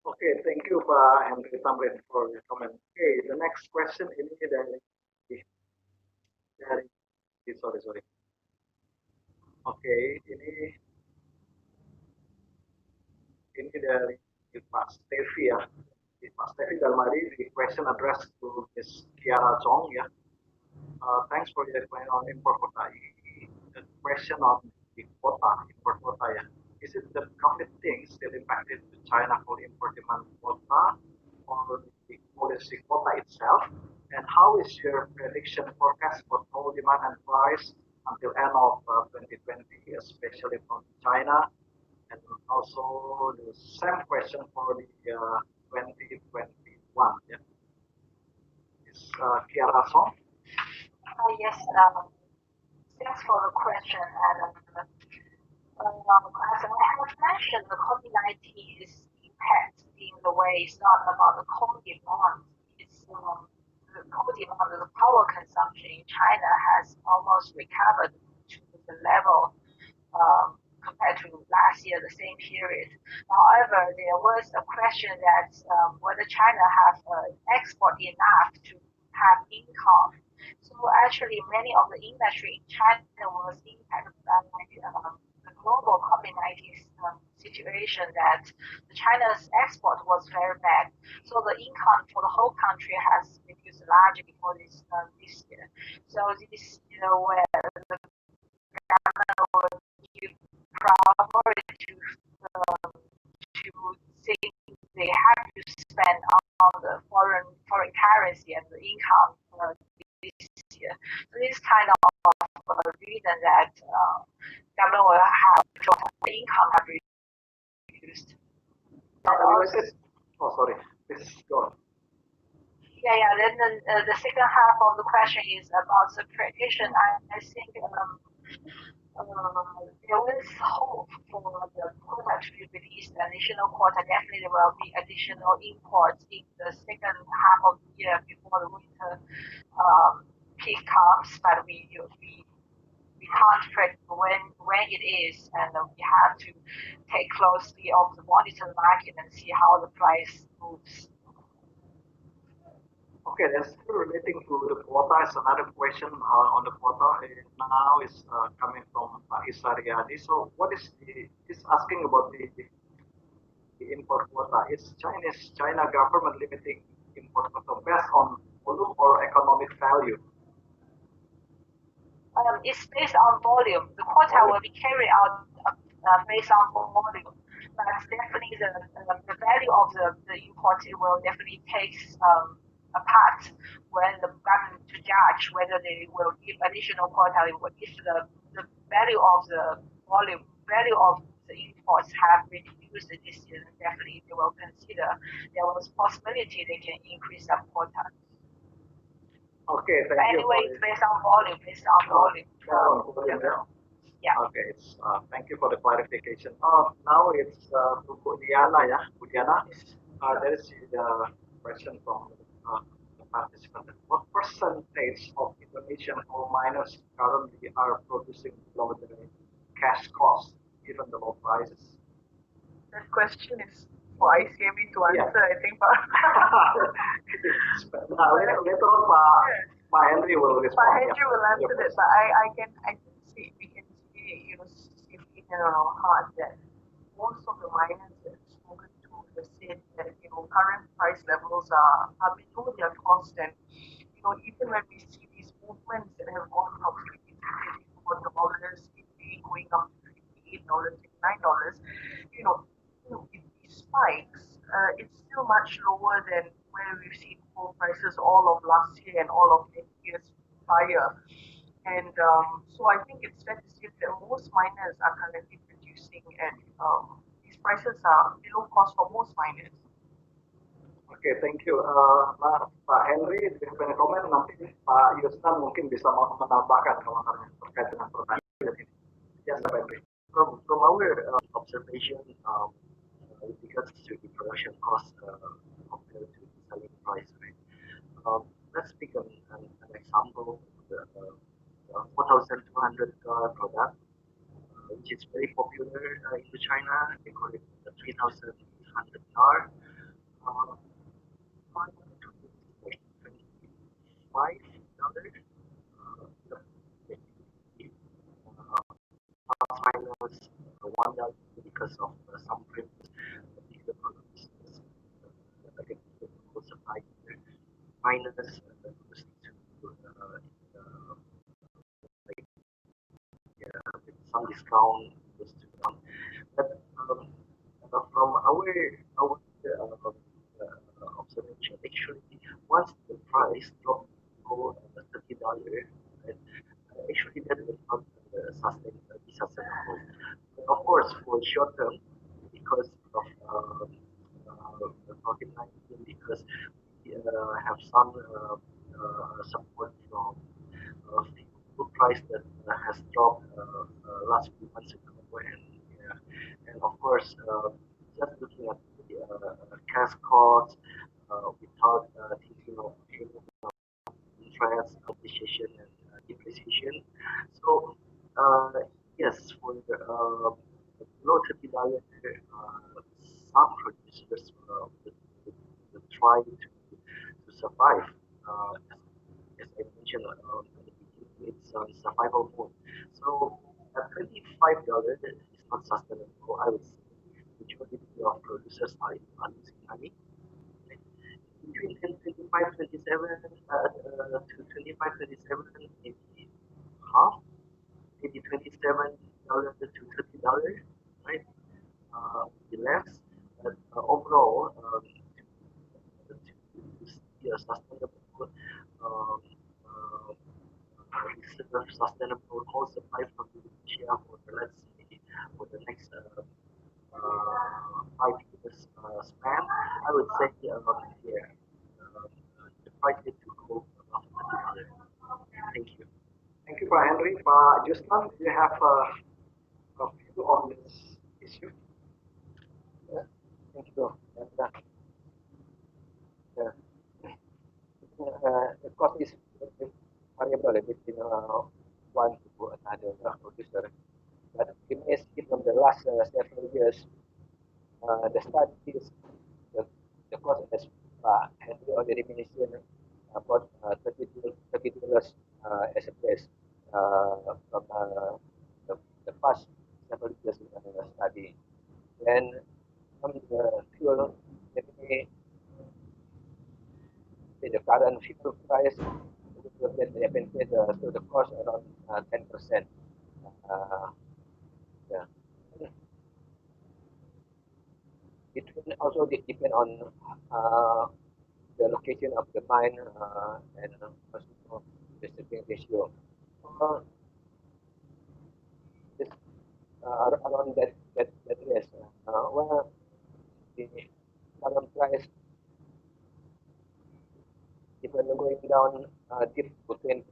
Okay, thank you Pak Henry Tamrin for your comment. Okay, the next question ini dari sorry. Oke, ini dari Pak Stevi ya. Pak Stevi dalam hari the question addressed to Ms. Kiara Chong ya. Thanks for your explanation on import quota. The question on the quota, import quota ya. Is it the complete thing still impacted to China for import demand quota or the policy quota itself? And how is your prediction forecast for coal demand and price until end of 2020, especially from China? And also the same question for the 2021. Yeah. Is Kiara Song? Yes. Thanks for the question, Adam. As I have mentioned, the COVID-19's impact in the way is not about the coal demand. It's the coal demand, the power consumption in China has almost recovered to the level compared to last year, the same period. However, there was a question that whether China have export enough to have income. So actually, many of the industry in China was impacted by the global COVID-19 situation that China's export was very bad. So the income for the whole country has reduced largely for this year. So this year where the government will give priority to think they have to spend on the foreign currency and the income this year. So this kind of reason that government will have the income have reduced. Oh, sorry. This is gone. Yeah. Then the second half of the question is about the prediction. I think there is hope for the quota to be released. Additional quota definitely will be additional imports in the second half of the year before the winter peak comes. But we can't predict when it is, and we have to take closely of the monitor the market and see how the price moves. Okay, that's still relating to the quota. Is another question on the quota. Now is coming from Isariadi. So, what is the is asking about the import quota? Is China government limiting import quota based on volume or economic value? It's based on volume. The quota will be carried out based on volume, but definitely the value of the imported will definitely take a part when the government to judge whether they will give additional quota. If the value of the value of the imports have reduced this year, then definitely they will consider there was possibility they can increase some quota. Okay, But thank you for anyway, it's it. based on volume, Volume, yeah. yeah. Okay, it's thank you for the clarification. Now it's to Bu Diana, yeah, Bu Diana. There is the question from the participant. What percentage of Indonesian coal miners currently are producing below the cash cost, given the low prices? That question is for ICME to Yeah. answer, I think, but Later on, Pak Henry will respond. Pak Henry will answer that. But I can see, we can see, safely in our heart that most of the miners that I've spoken to have said that, current price levels are below their cost. And, even when we see these movements that have gone from $54 in May going up to $58, $59, you know, with these spikes, it's still much lower than where we've seen coal prices all of last year and all of 10 years prior. And so I think it's fair to say that most miners are currently producing and these prices are below cost for most miners. Oke, thank you. Pak Henry, do you have any comment? Nanti Pak Yusnan mungkin bisa menambahkan kalau terkait dengan pertanyaan ini. Yes, Pak Henry. From our observation, with regards to the production cost compared to the selling price, right? Let's pick an example, the 4,200 product, which is very popular in China. They call it the 3,800 car. $25, plus minus $1 because of some premiums the products again the supply minus goes to like with some discount goes to down. But from our observation, actually, once the price dropped below $30, right, actually that will not be sustainable. But of course, for short term, because of the COVID-19, because we have some support from food price that has dropped last few months ago, and of course, just looking at the cash costs without thinking of any interest, appreciation, and depreciation. So, yes, for the below $30, some producers will try to survive. As I mentioned at the beginning, it's on survival mode. So, at $25 is not sustainable, I would say. Majority of producers are losing money between 25, 27 to 25, 27, maybe half, maybe $27 to $30, right? Maybe less, but overall, to see a sustainable um, reserve, sustainable coal supply from Indonesia for the, let's say, for the next 5 years span, I would say, yeah, the price need to go above $30. Thank you. Thank you, Pak Henry. Pak Jusman, do you have a view on this issue? Yeah, thank you. And, yeah, the cost is variable between one to another producer. But we may see from the last several years, the studies, the cost as Henry already mentioned, about $32 as a base from the past several years study. Then from the fuel, maybe the current fuel price will get the advantage to the cost around 10%. Uh, yeah. It will also depend on the location of the mine and also the stripping ratio. Uh, this, around that yes, well, the current price even going down deep to 20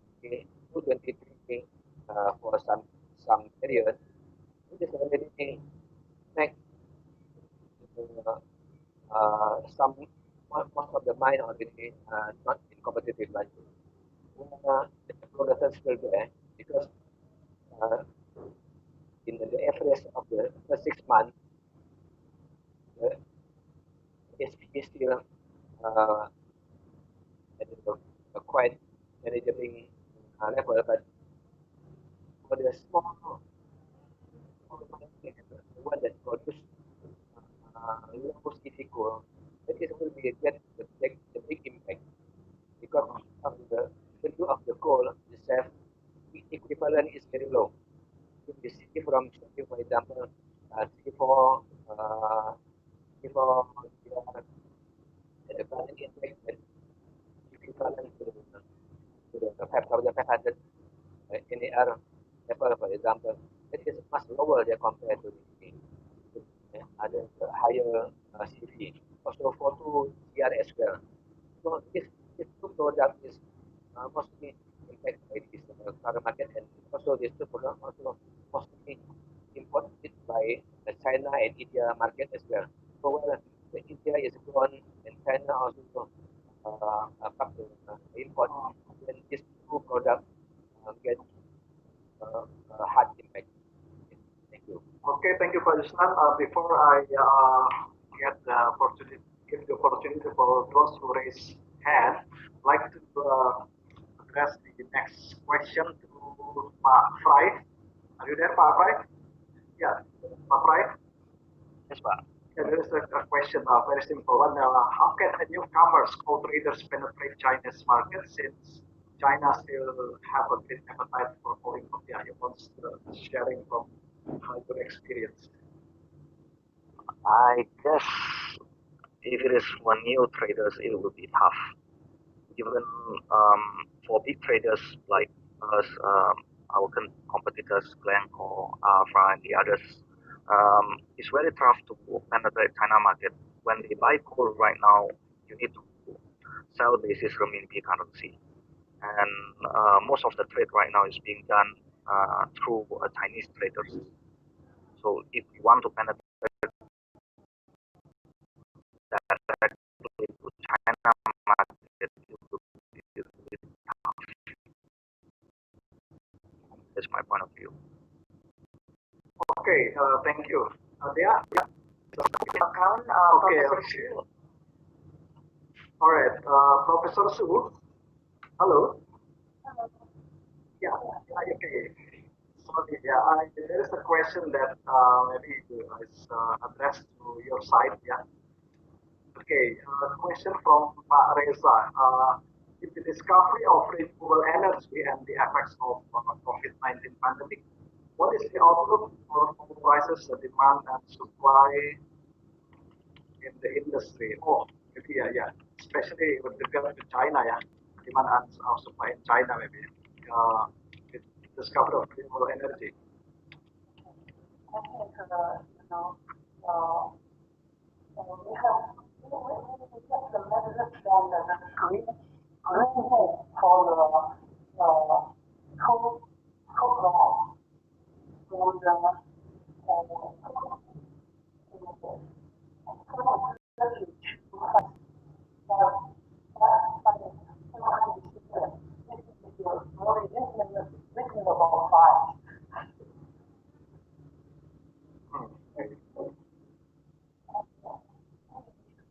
to 23 for some period, it is already make some most of the mine already not in competitive language. The progress is still there because uh, in the average of the first 6 months, the SP is still at a quite manageable level, but for the small the one that produce low city coal, that is will be get the big impact because of the value of the coal itself equivalent is very low. If you see from for example, three four before the current index that equivalent to the 5,500 NAR level, for example, it is much lower there compared to the other higher CV. Also for two CR as well. So this two product is mostly impacted by this current market, and also this two product also mostly imported by the China and India market as well. So while the India is grown and China also come to import, then these two products get hard impact. Thank you. Okay, thank you, Pak Yusnan. Before I get the opportunity, give the opportunity for those who raise hand, I'd like to address the next question to Pak Fry. Are you there, Pak Fry? Yeah, Pak Fry. Yes, Pak. Yeah, there is a question, very simple one. How can the newcomers, coal traders, penetrate China's market since China still have a great appetite for coal import? Yeah, you want sharing from your experience. I guess if it is for new traders, it will be tough. Even for big traders like us, our competitors, Glencore, Alpha, and the others, it's very tough to penetrate China market. When they buy coal right now, you need to sell basis renminbi currency, and most of the trade right now is being done through Chinese traders. So if you want to penetrate directly to China market, it will be tough. That's my point of view. Okay, thank you. Yeah. Account, Okay. Professor Xu. All right, Professor Su. Hello. Yeah. Okay. Sorry. Yeah. There is a question that maybe is addressed to your side. Yeah. Okay. Question from Pak Reza. With the discovery of renewable energy and the effects of COVID-19 pandemic, what is the outlook for coal prices, the demand and supply in the industry? Oh, maybe yeah. Especially with regard to China, yeah, demand and supply in China, maybe. With discovery of renewable energy. I think, we have we get the measures from the green home for the coal ground from reasonable price.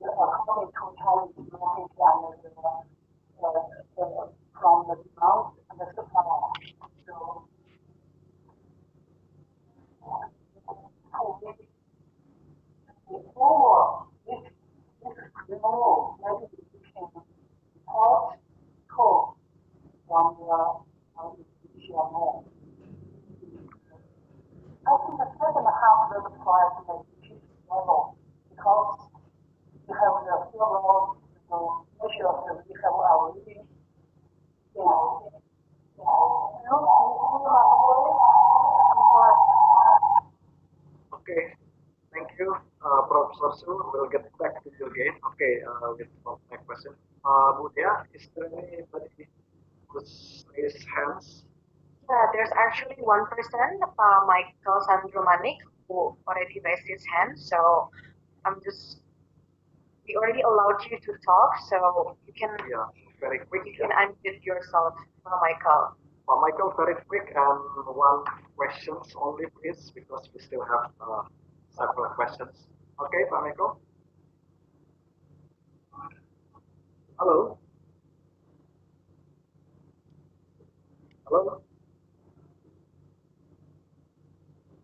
According to Chinese market and for sure. We'll get back to you again. Okay, with my next question. Budia, is there anybody who's raised hands? Yeah, there's actually one person, Michael Sandromanik, who already raised his hand. So I'm just we already allowed you to talk, so Yeah, very quick. you can unmute yourself, Michael. Michael, very quick and one questions only, please, because we still have several questions. Okay, Pak Michael. Hello. Hello.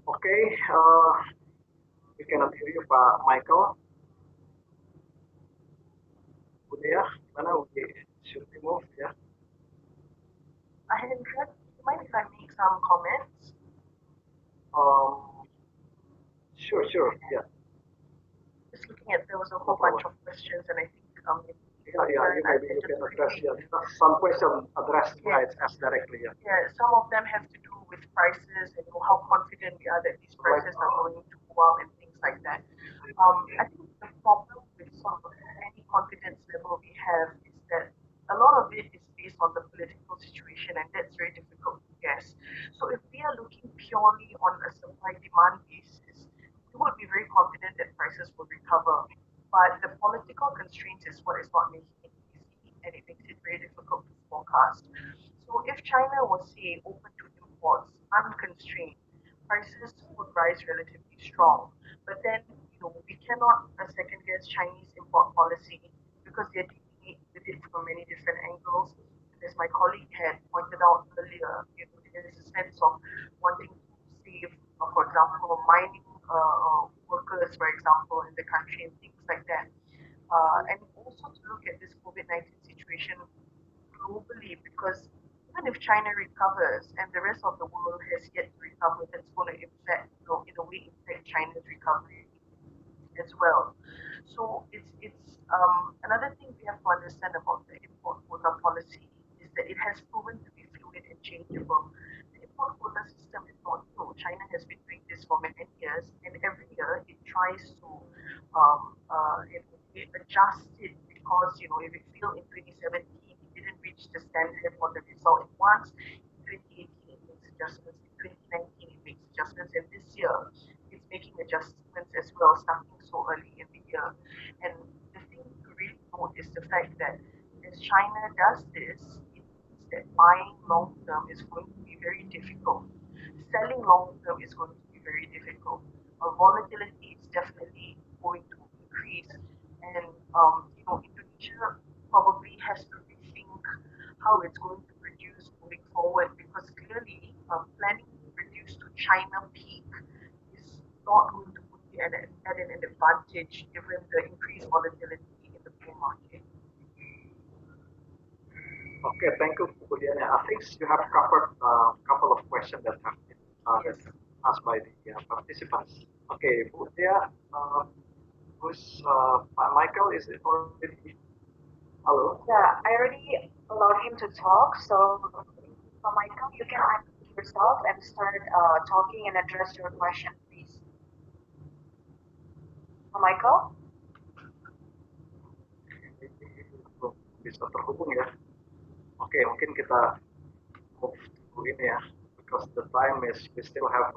Okay, we cannot hear you, Pak Michael. Udah ya, gimana? Should we move ya? Hendra, do you mind if I make some comments? Um, sure, yeah. Just looking at, there was a whole bunch of questions, and I think maybe you can address some question addressed to directly. Yeah. Yeah, some of them have to do with prices and how confident we are that these prices are going to go up and things like that. I think the problem with sort of any confidence level we have is that a lot of it is based on the political situation, and that's very difficult to guess. So if we are looking purely on a supply demand basis, we would be very confident that prices will recover. But the political constraints is what is not making it easy, and it makes it very difficult to forecast. So if China was, say, open to imports unconstrained, prices would rise relatively strong. But then, we cannot second guess Chinese import policy because they're dealing with it from many different angles. And as my colleague had pointed out earlier, there's a sense of wanting to save, for example, mining workers, for example, in the country and things like that. And also to look at this COVID-19 situation globally, because even if China recovers and the rest of the world has yet to recover, that's going to affect, in a way, impact China's recovery as well. So it's another thing we have to understand about the import quota policy is that it has proven to be fluid and changeable. The import quota system is not new. China has been doing this for many years, and every year it tries to adjust it because if it failed in 2017, it didn't reach the standard or the result it wants. In 2018, it makes adjustments. In 2019, it makes adjustments, and this year it's making adjustments as well, starting so early in the year. And the thing to really note is the fact that as China does this, it means that buying long term is going to be very difficult. Selling long term is going to be very difficult. Volatility is definitely going to increase, and Indonesia probably has to rethink how it's going to produce moving forward because clearly planning to produce to China peak is not going to put you at an advantage given the increased volatility in the bull market. Okay, thank you, Budiana. I think you have covered a couple of questions that have been asked by the participants. Okay, Budia, who's Michael? Is it already? Hello. Yeah, I already allowed him to talk. So, Michael, you can unmute yourself and start talking and address your question, please. Michael? Bisa terhubung ya. Oke, mungkin kita move to ini ya, because the time is we still have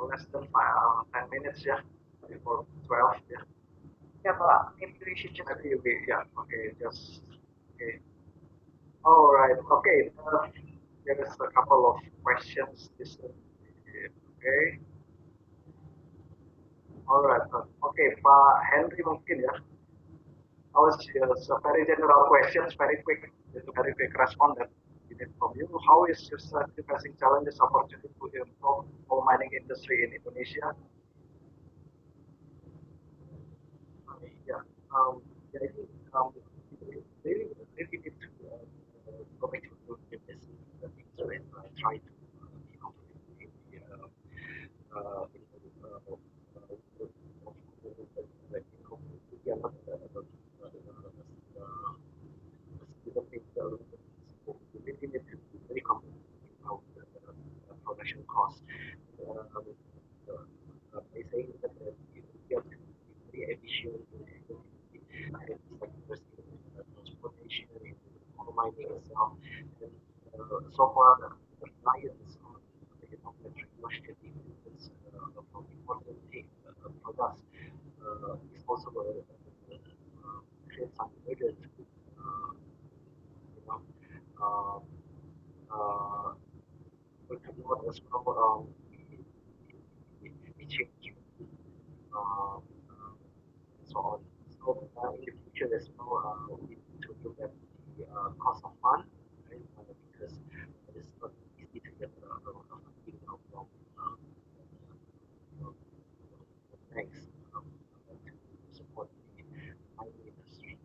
less than 10 minutes ya, before 12 ya. Yeah, but maybe we should just. Maybe we, yeah, okay, just okay. All right, okay. There is a couple of questions. Okay. All right. Okay, Pak Henry mungkin ya. I was just a very general questions, very quick, very quick response that we need from you. How is your strategy facing challenges, opportunity to improve coal mining industry in Indonesia? Yeah. Yeah, I think really, really need to go back to the basic things, right? Try to be completely very competitive about the production cost. By saying that you have to mining itself. And so far, the reliance on electric dependence from important products is also create some burden to you know uh, uh, we promote as well the change uh, and so on. So in the future as well, we need to look at the cost of fund, right? Because it's not easy to get a lot of funding now from banks to support the mining industry. I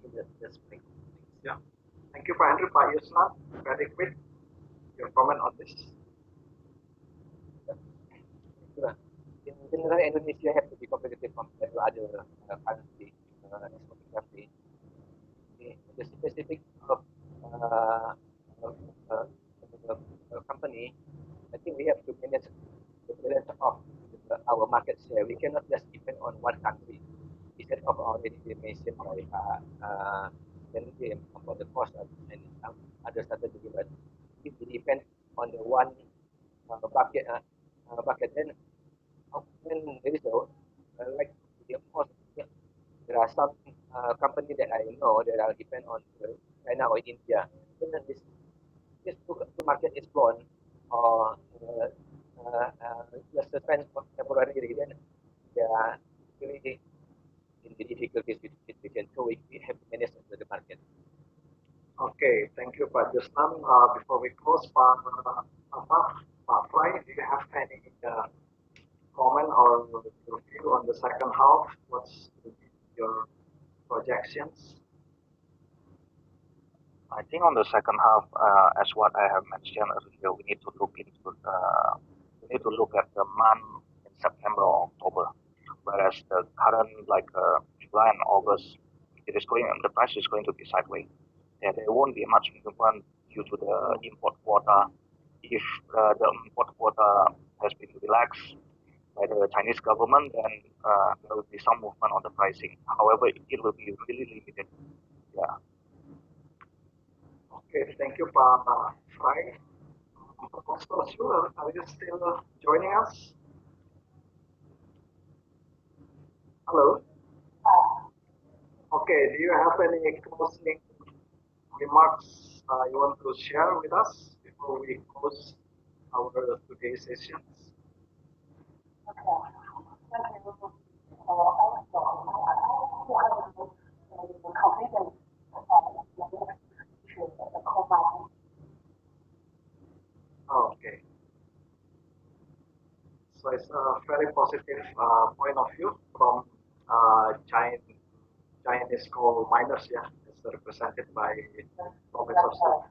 think that's my comments. Yeah. Thank you, Pak Andrew. Pak Yusman, very quick, your comment on this. In general, Indonesia have to be competitive compared to other country, exporting country. The specific of of, uh, company, I think we have to manage the balance of our market share. We cannot just depend on one country. Instead of already mentioned by about the cost and other strategy, but if we depend on the one bucket, then when there is no like the cost, there are some company that I know that are depend on China or India. Then this two market is gone or just suspend temporarily, then they are really in the difficulties with situation. So we have to manage the market. Okay, thank you, Pak Jusman. Before we close, Pak Fry, do you have any comment or your view on the second half? What's your projections? I think on the second half, as what I have mentioned earlier, we need to look at the month in September or October, whereas the current July and August, the price is going to be sideways. Yeah, there won't be much movement due to the import quota. If the import quota has been relaxed by the Chinese government, then there will be some movement on the pricing. However, it will be really limited. Yeah. Okay, thank you, Pak Fry. Professor Sure, are you still joining us? Hello. Okay, do you have any closing remarks you want to share with us before we close our today's sessions? Okay. Thank you. Also, I the confidence the coal mining. Okay, so it's a very positive point of view from Chinese coal miners, yeah, as represented by Professor Su.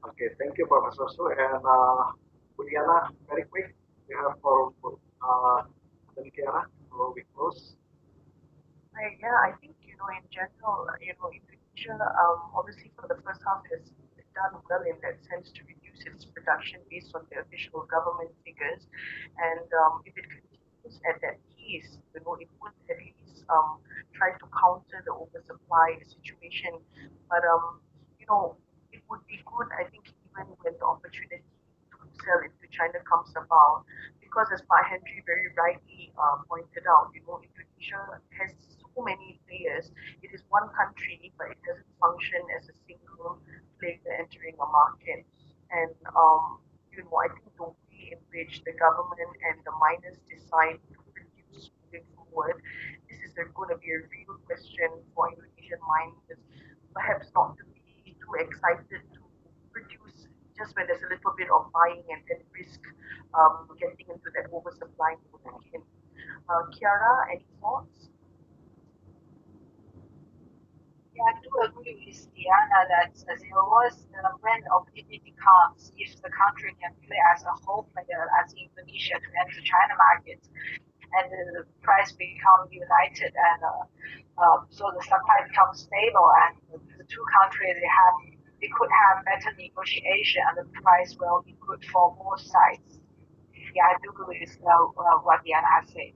Okay, thank you, Professor Su. And Juliana, very quick, you have for Madam Kiara before we close. Yeah, I think in general, Indonesia, obviously for the first half has done well in that sense to reduce its production based on the official government figures, and if it continues at that pace, it would at least try to counter the oversupply situation. But it would be good, I think, even when the opportunity to sell into China comes about, because as Pa Henry very rightly pointed out, Indonesia has so many players. It is one country, but it doesn't function as a single player entering a market. And I think the way in which the government and the miners decide to produce moving forward, this is going to be a real question for Indonesian miners. Perhaps not to be too excited to produce just when there's a little bit of buying and then risk getting into that oversupply mode again. Kiara, any thoughts? Yeah, I do agree with Diana that there was when opportunity comes, if the country can play as a whole player as Indonesia to enter China market, and the price become united, and so the supply becomes stable, and the two countries they could have better negotiation, and the price will be good for both sides. Yeah, I do agree with what Diana has said.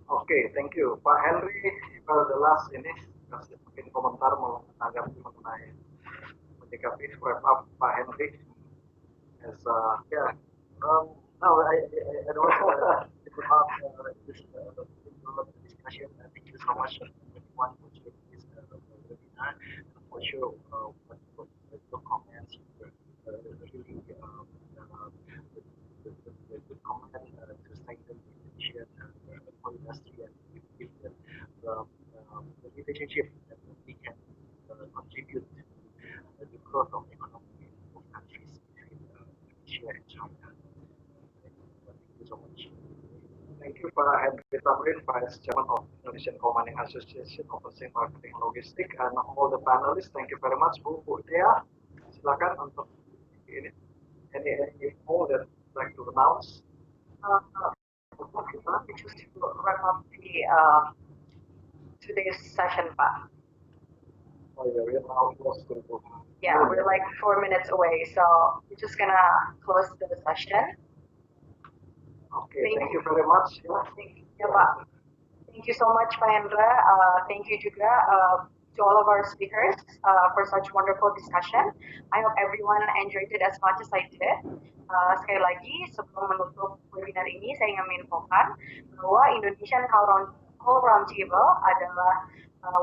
Oke, thank you. Pak Henry, you are the last ini kasih mungkin komentar mau menanggapi mengenai indikatif wrap up Pak Henry. As yeah, no, I don't want to put up this discussion. Thank you so much everyone for joining this webinar. And for sure, what your comments really the good comment to strengthen the Indonesian medical industry and give the relationship that we can contribute to the growth of economy in both countries between Indonesia and China. Thank you so much. Thank you Pak Henry Tamrin, Vice Chairman of Indonesian Coal Mining Association, overseeing marketing and logistics, and all the panelists. Thank you very much, Bu Dea. Silakan untuk ini. Any more that you'd like to announce? Just to wrap up the today's session, Pak. Oh yeah, we're now close to the book. Yeah, we're like 4 minutes away, so we're just gonna close the session. Okay, thank you very much. Ya, Pak. Thank you so much, Pak Hendra. Thank you juga to all of our speakers for such wonderful discussion. I hope everyone enjoyed it as much as I did. Sekali lagi, sebelum menutup webinar ini, saya ingin menginfokan bahwa Indonesian Coal Roundtable adalah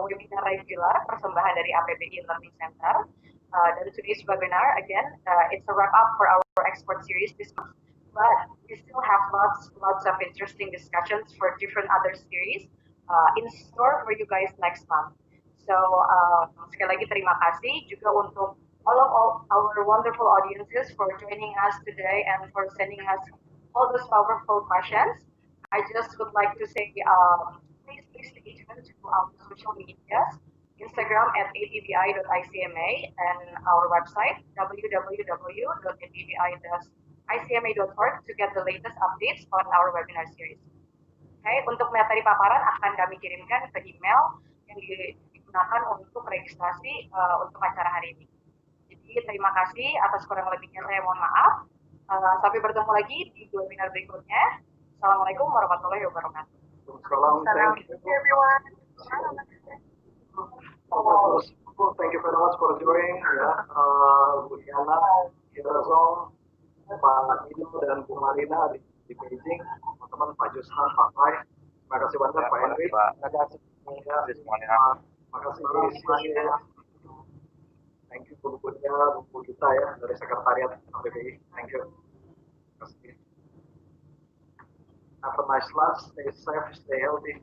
webinar regular persembahan dari APBI Learning Center. Dan today's webinar, again, it's a wrap up for our export series this month. But we still have lots of interesting discussions for different other series in store for you guys next month. So sekali lagi terima kasih juga untuk all of our wonderful audiences for joining us today and for sending us all those powerful questions. I just would like to say please stay tuned to our social medias, Instagram at atbi.icma and our website www.atbi.icma.org to get the latest updates on our webinar series. Okay, untuk materi paparan akan kami kirimkan ke email yang digunakan untuk registrasi untuk acara hari ini. Jadi terima kasih atas kurang lebihnya, saya mohon maaf. Sampai bertemu lagi di webinar berikutnya. Assalamualaikum warahmatullahi wabarakatuh. Thank you everyone. Thank you very much for joining. Bu Diana, Hirazong, Pak Ido dan Bu Marina di Beijing, teman-teman Pak Jushan, Pak Pai. Terima kasih banyak Pak Henry. Terima kasih semuanya. Terima kasih semuanya. Thank you bukunya, buku kita ya dari Sekretariat APBI. Thank you. Terima kasih. Have a nice lunch. Stay safe, stay healthy.